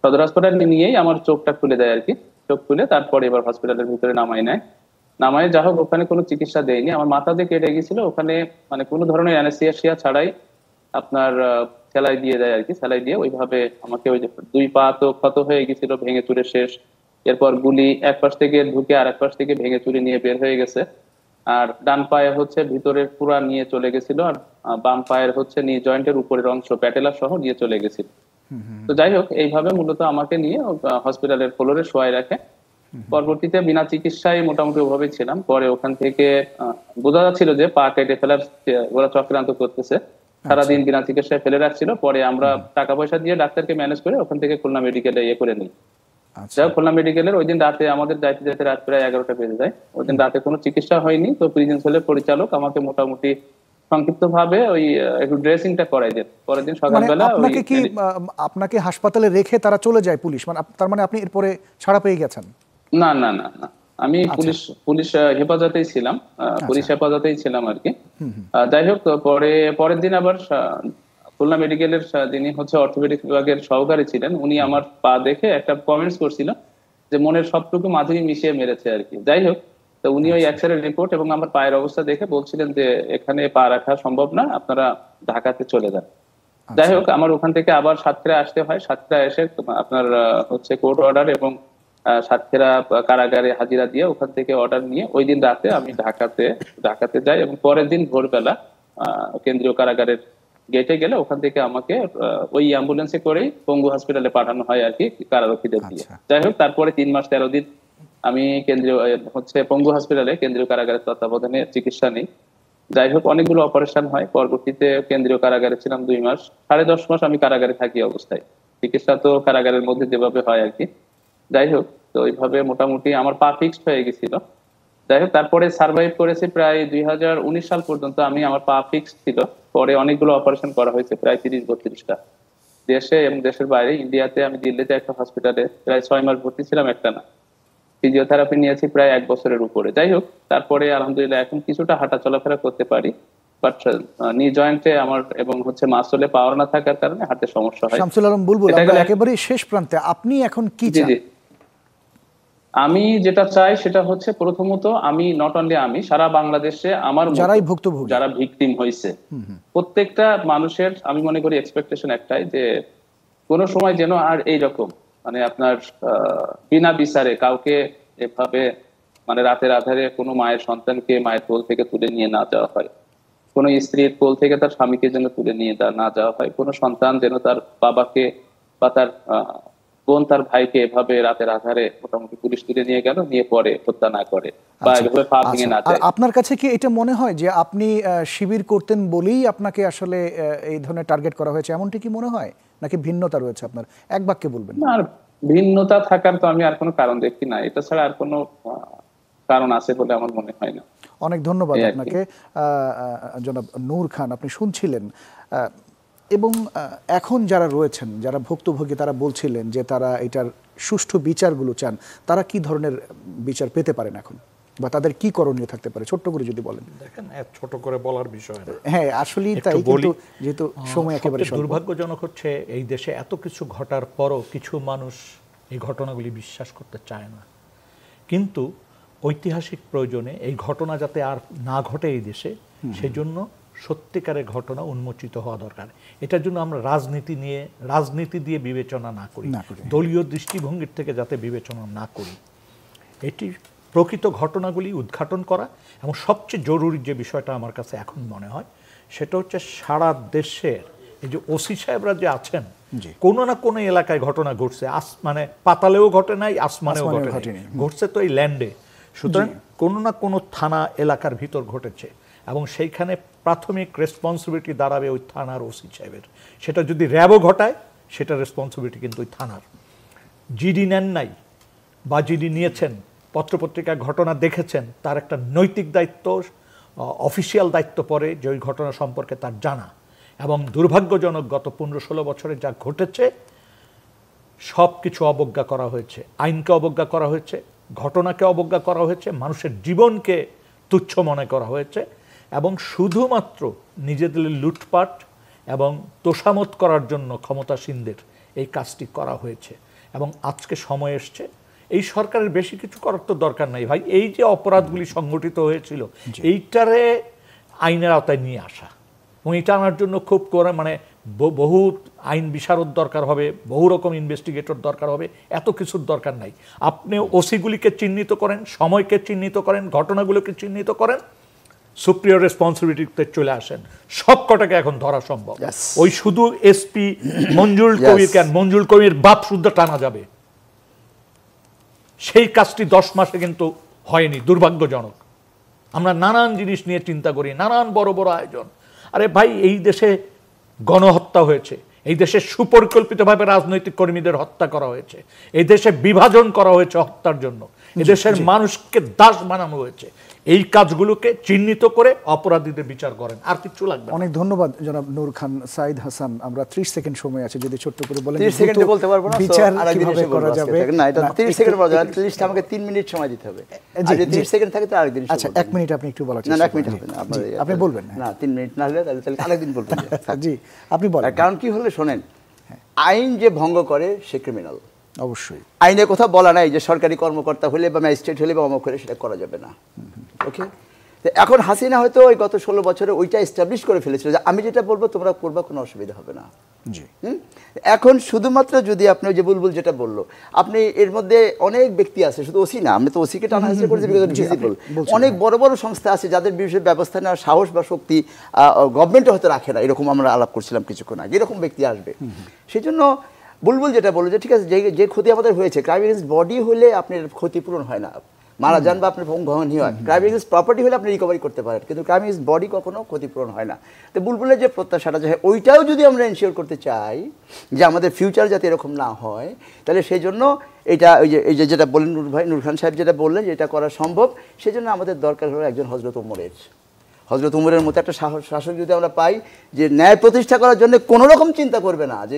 সদর হাসপাতালে নিয়েই আমার চোখটা খুলে দেয় আর কি। চোখ খুলে তারপরে এবার হসপিটালের ভিতরে নামাই নেয়। নামায় যা হোক ওখানে কোনো চিকিৎসা দেয়নি, আমার মাথা দিয়ে কেটে গেছিল, ওখানে মানে কোনো ধরনের অ্যানেস্থেসিয়া ছাড়াই আপনার সেলাই দিয়ে দেয় আর কি। সেলাই দিয়ে ওইভাবে আমাকে ওই যে দুই পা তো ক্ষত হয়ে গেছিল, ভেঙে চুরে শেষ। এরপর গুলি এক পাশ থেকে ঢুকে আর এক পাশ থেকে ভেঙে চুরে নিয়ে বের হয়ে গেছে। আর ডান পায়ে হচ্ছে ভিতরের পুরা নিয়ে চলে গেছিল, আর বাম পায়ের হচ্ছে নি জয়েন্টের উপরের অংশ প্যাটেলা সহ নিয়ে চলে গেছিল। তো যাই হোক এইভাবে মূলত আমাকে নিয়ে হসপিটালের ফ্লোরে শোয়াই রাখে। পরবর্তীতে বিনা চিকিৎসায় মোটামুটি ওভাবেই ছিলাম। পরে ওখান থেকে বোঝা যাচ্ছিল যে পা কেটে ফেলার ওরা চক্রান্ত করতেছে, সারাদিন বিনা চিকিৎসায় ফেলে রাখছিল। পরে আমরা টাকা পয়সা দিয়ে ডাক্তারকে ম্যানেজ করে ওখান থেকে খুলনা মেডিকেলে করে নিই। যাই খুলনা মেডিকেলের ওই দিন রাতে আমাদের যাইতে যাইতে রাত প্রায় 11টা বেজে যায়। ওই দিন রাতে কোনো চিকিৎসা হয়নি। তো প্রিজন সেলের পরিচালক আমাকে মোটামুটি সংক্ষিপ্ত ভাবে ওই একটু ড্রেসিংটা করাই দেন। পরের দিন সকালবেলা আপনাকে হাসপাতালে রেখে তারা চলে যায় পুলিশ, মানে তার মানে আপনি এরপরে ছাড়া পেয়ে গেছেন? না না না না, আমি পুলিশ হেফাজতেই ছিলাম, পুলিশ হেফাজতেই ছিলাম আর কি। যাই হোক পরের দিন আবার খুলনা মেডিকেলের যিনি হচ্ছে অর্থোপেডিক বিভাগের সহকারী ছিলেন, উনি আমার পা দেখে একটা কমেন্টস করছিল যে মনের সবটুকু মাধুরী মিশিয়ে মেরেছে আর কি। যাই হোক, তো উনি ওই এক্সরে রিপোর্ট এবং আমার পায়ের অবস্থা দেখে বলছিলেন যে এখানে পা রাখা সম্ভব না, আপনারা ঢাকাতে চলে যান। যাই হোক, আমার ওখান থেকে আবার সাতক্ষীরা আসতে হয়। সাতক্ষীরা এসে আপনার হচ্ছে কোর্ট অর্ডার এবং সাতক্ষীরা কারাগারে হাজিরা দিয়ে ওখান থেকে অর্ডার নিয়ে ওই দিন রাতে আমি ঢাকাতে যাই এবং পরের দিন ভোরবেলা কেন্দ্রীয় কারাগারের গেটে গেলে ওখান থেকে আমাকে ওই অ্যাম্বুলেন্সে করেই পঙ্গু হসপিটালে পাঠানো হয় আর কি, কারারক্ষীদের দিয়ে। যাই হোক, তারপরে 3 মাস 13 দিন আমি কেন্দ্রীয় হচ্ছে পঙ্গু হসপিটালে কেন্দ্রীয় কারাগারের তত্ত্বাবধানে চিকিৎসা নিই। যাই হোক, অনেকগুলো অপারেশন হয়। পরবর্তীতে কেন্দ্রীয় কারাগারে ছিলাম 2 মাস, 10.5 মাস আমি কারাগারে থাকি অবস্থায়। চিকিৎসা তো কারাগারের মধ্যে যেভাবে হয় আর কি। যাই হোক, তো ওইভাবে মোটামুটি আমার পা ফিক্সড হয়ে গেছিল। যাই হোক, তারপরে সার্ভাইভ করেছি প্রায় 2019 সাল পর্যন্ত আমি, আমার পা ফিক্সড ছিল। পরে অনেকগুলো অপারেশন করা হয়েছে, প্রায় 30-32টা, দেশে এবং দেশের বাইরে। ইন্ডিয়াতে আমি দিল্লিতে একটা হসপিটালে প্রায় 6 মাস ভর্তি ছিলাম একটা না। ফিজিওথেরাপি নিয়েছি প্রায় 1 বছরের উপরে। যাই হোক, তারপরে আলহামদুলিল্লাহ এখন কিছুটা হাঁটা চলাফেরা করতে পারি, বাট নি জয়েন্টে আমার এবং হচ্ছে মাসলে পাওয়ার না থাকার কারণে হাঁটতে সমস্যা হয়। শামসুল আলম বুলবুল, আমরা একেবারে শেষ প্রান্তে, আপনি এখন কি চান? আমি যেটা চাই সেটা হচ্ছে প্রথমত আমি নট অনলি আমি, সারা বাংলাদেশে আমার যারাই ভুক্তভোগী, যারা ভিকটিম হয়েছে প্রত্যেকটা মানুষের আমি মনে করি এক্সপেকটেশন একটাই যে কোনো সময় যেন আর এইরকম মানে আপনার বিনা বিচারে কাউকে এভাবে মানে রাতের আধারে কোনো মায়ের সন্তানকে মায়ের কোল থেকে তুলে নিয়ে না যাওয়া হয়, কোনো স্ত্রীর কোল থেকে তার স্বামীকে যেন তুলে নিয়ে না যাওয়া হয়, কোনো সন্তান যেন তার বাবাকে বা তার বোন তার ভাইকে এভাবে রাতের আধারে মোটামুটি পুলিশ তুলে নিয়ে গেল, নিয়ে পরে হত্যা না করে বা এভাবে পা ভেঙে না যায়। আপনার কাছে কি এটা মনে হয় যে আপনি শিবির করতেন বলেই আপনাকে আসলে এই ধরনের টার্গেট করা হয়েছে, এমনটি কি মনে হয়, নাকি ভিন্নতা রয়েছে আপনার? এক বাক্যে বলবেন। আর ভিন্নতা থাকার তো আমি আর কোনো কারণ দেখি না, এটা ছাড়া আর কোনো কারণ আছে বলে আমার মনে হয় না। অনেক ধন্যবাদ আপনাকে জনাব নূর খান। আপনি শুনছিলেন এবং এখন যারা রয়েছেন, যারা ভুক্তভোগী, তারা বলছিলেন যে তারা এটার সুষ্ঠু বিচারগুলো চান। তারা কি ধরনের বিচার পেতে পারেন এখন, বা তাদের কি করণীয় থাকতে পারে, ছোট্ট করে যদি বলেন। দেখেন, ছোট করে বলার বিষয় না। হ্যাঁ, আসলেই তাই, কিন্তু যেহেতু সময় একেবারে দুর্ভাগ্যজনক হচ্ছে এই দেশে এত কিছু ঘটার পরও কিছু মানুষ এই ঘটনাগুলি বিশ্বাস করতে চায় না। কিন্তু ঐতিহাসিক প্রয়োজনে এই ঘটনা যাতে আর না ঘটে এই দেশে, সেই জন্য সত্যিকারের ঘটনা উন্মোচিত হওয়া দরকার। এটার জন্য আমরা রাজনীতি দিয়ে বিবেচনা না করি, দলীয় দৃষ্টিভঙ্গির থেকে যাতে বিবেচনা না করি, এটি প্রকৃত ঘটনাগুলি উদ্ঘাটন করা। এবং সবচেয়ে জরুরি যে বিষয়টা আমার কাছে এখন মনে হয় সেটা হচ্ছে সারা দেশের এই যে ওসি সাহেবরা যে আছেন, কোনো না কোনো এলাকায় ঘটনা ঘটছে, মানে পাতালেও ঘটে নাই, আসমানেও ঘটে নাই, ঘটছে তো এই ল্যান্ডে। সুতরাং কোনো না কোনো থানা এলাকার ভিতর ঘটেছে এবং সেইখানে প্রাথমিক রেসপন্সিবিলিটি দাঁড়াবে ওই থানার ওসি সাহেবের। সেটা যদি র্যাবও ঘটায়, সেটা রেসপন্সিবিলিটি কিন্তু ওই থানার। জিডি নেন নাই বা জিডি নিয়েছেন, পত্রপত্রিকায় ঘটনা দেখেছেন, তার একটা নৈতিক দায়িত্ব, অফিসিয়াল দায়িত্ব পড়ে যে ওই ঘটনা সম্পর্কে তার জানা। এবং দুর্ভাগ্যজনক গত 15-16 বছরে যা ঘটেছে সব কিছু অবজ্ঞা করা হয়েছে, আইনকে অবজ্ঞা করা হয়েছে, ঘটনাকে অবজ্ঞা করা হয়েছে, মানুষের জীবনকে তুচ্ছ মনে করা হয়েছে এবং শুধুমাত্র নিজেদের লুটপাট এবং তোষামত করার জন্য ক্ষমতাসীনদের এই কাজটি করা হয়েছে। এবং আজকে সময় এসছে এই সরকারের বেশি কিছু করার তো দরকার নাই ভাই, এই যে অপরাধগুলি সংগঠিত হয়েছিল এইটারে আইনের আওতায় নিয়ে আসা এবং এটা আনার জন্য খুব করে মানে বহু আইন বিশারদ দরকার হবে, বহু রকম ইনভেস্টিগেটর দরকার হবে, এত কিছুর দরকার নাই। আপনি ওসিগুলিকে চিহ্নিত করেন, সময়কে চিহ্নিত করেন, ঘটনাগুলোকে চিহ্নিত করেন, সুপ্রিয়র রেসপন্সিবিলিটিতে চলে আসেন, সব কটাকে এখন ধরা সম্ভব। ওই শুধু এসপি মঞ্জুল কবির কেন, মঞ্জুল কবির বাপ শুদ্ধ টানা যাবে, সেই কাজটি 10 মাসে কিন্তু হয়নি, দুর্ভাগ্যজনক। আমরা নানান জিনিস নিয়ে চিন্তা করি, নানান বড় বড় আয়োজন। আরে ভাই, এই দেশে গণহত্যা হয়েছে, এই দেশে সুপরিকল্পিতভাবে রাজনৈতিক কর্মীদের হত্যা করা হয়েছে, এই দেশে বিভাজন করা হয়েছে হত্যার জন্য, এদেশের মানুষকে দাস বানানো হয়েছে। এই কাজগুলোকে চিহ্নিত করে অপরাধীদের বিচার করেন, আর কিছু লাগবে। অনেক ধন্যবাদ জনাব নূর খান সাইদ হাসান। আমরা 30 সেকেন্ড সময় আছে, যদি ছোট্ট করে বলেন। 30 সেকেন্ডে বলতে পারবো না, বিচার কিভাবে করা যাবে? না, এটা 30 সেকেন্ড বলা যাবে, লিস্ট আমাকে 3 মিনিট সময় দিতে হবে। যদি 30 সেকেন্ড থাকে তো আরেকদিন। আচ্ছা, 1 মিনিট আপনি একটু বলার চেষ্টা করেন। না, 1 মিনিট হবে না, আপনি বলবেন। না, 3 মিনিট না হলে তাহলে আরেকদিন বলবেন। জি, আপনি বলেন। কারণ কি হলে শোনেন, আইন যে ভঙ্গ করে সে ক্রিমিনাল। অবশ্যই আইনের কথা বলা নাই যে সরকারি কর্মকর্তা হলে বা ম্যাজিস্ট্রেট হলে বা অমুক হলে সেটা করা যাবে না। ওকে, এখন হাসিনা হয়তো ওই গত 16 বছরে ওইটা এস্টাবলিশ করে ফেলেছিল যে আমি যেটা বলবো তোমরা করবা, কোনো অসুবিধা হবে না। এখন শুধুমাত্র যদি আপনি যে বুলবুল যেটা বললো, আপনি এর মধ্যে অনেক ব্যক্তি আছে, শুধু ওসি না, আমি তো ওসিকে টানা হাসিনা করেছি বিকজ ভিজিবল। অনেক বড় বড় সংস্থা আছে যাদের বিশেষ ব্যবস্থা নেওয়ার সাহস বা শক্তি গভর্নমেন্টও হয়তো রাখে না, এরকম আমরা আলাপ করছিলাম কিছুক্ষণ আগে, এরকম ব্যক্তি আসবে। সেই জন্য বুলবুল যেটা বললো যে ঠিক আছে, যে ক্ষতি আমাদের হয়েছে, ক্রাইম এগেন্স্ট বডি হলে আপনার ক্ষতিপূরণ হয় না, মারা যান বা আপনার ভঙ্গহানি হয়। ক্রাইম এগেন্স্ট প্রপার্টি হলে আপনি রিকভারি করতে পারেন, কিন্তু ক্রাইম এগেন্স্ট বডি কখনো ক্ষতিপূরণ হয় না। তো বুলবুলের যে প্রত্যাশাটা যে ওইটাও যদি আমরা এনশিওর করতে চাই যে আমাদের ফিউচার যাতে এরকম না হয়, তাহলে সেই জন্য এটা এই যে যেটা বললেন নূর খান সাহেব যেটা বললেন যে এটা করা সম্ভব, সেই জন্য আমাদের দরকার হলো একজন হজরত উমরের মতো একটা শাসক যদি আমরা পাই যে ন্যায় প্রতিষ্ঠা করার জন্য কোনো রকম চিন্তা করবে না যে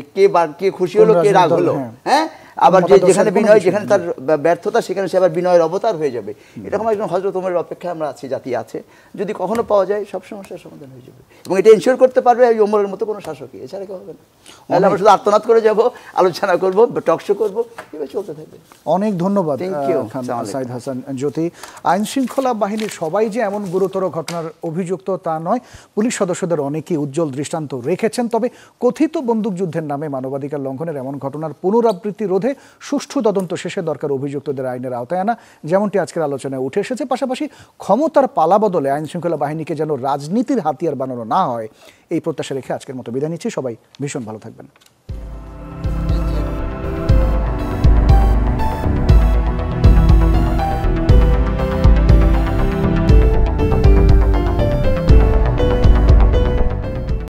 কে খুশি হলো, কে রাগ হলো। হ্যাঁ, আবার যেখানে বিনয়, যেখানে তার ব্যর্থতা, সেখানে সে আবার বিনয়ের অবতার হয়ে যাবে। এরকম একজন হজরত উমরের অপেক্ষায় আমরা আছি, জাতি আছে। যদি কখনো পাওয়া যায়, সব সমস্যার সমাধান হয়ে যাবে এবং এটা এনশিওর করতে পারবে এই উমরের মতো কোনো শাসকই, এছাড়া কেউ হবে না। তাহলে আমরা শুধু আত্মনাদ করে যাব, আলোচনা করবো, টকশো করবো, এভাবে চলতে থাকবে। অনেক ধন্যবাদ খান সাইদ হাসান জ্যোতি। আইন শৃঙ্খলা বাহিনীর সবাই যে এমন গুরুতর ঘটনার অভিযুক্ত তা নয়, পুলিশ সদস্যদের অনেকেই উজ্জ্বল দৃষ্টান্ত রেখেছেন। তবে কথিত বন্দুকযুদ্ধের নামে মানবাধিকার লঙ্ঘনের এমন ঘটনার পুনরাবৃত্তি রোধে সুষ্ঠু তদন্ত শেষে দরকার অভিযুক্তদের আইনের আওতায় আনা, যেমনটি আজকের আলোচনায় উঠে এসেছে। পাশাপাশি ক্ষমতার পালা বদলে আইন শৃঙ্খলা বাহিনীকে যেন রাজনীতির হাতিয়ার বানানো না হয়, এই প্রত্যাশা রেখে আজকের মতো বিদায় নিচ্ছি। সবাই ভীষণ ভালো থাকবেন।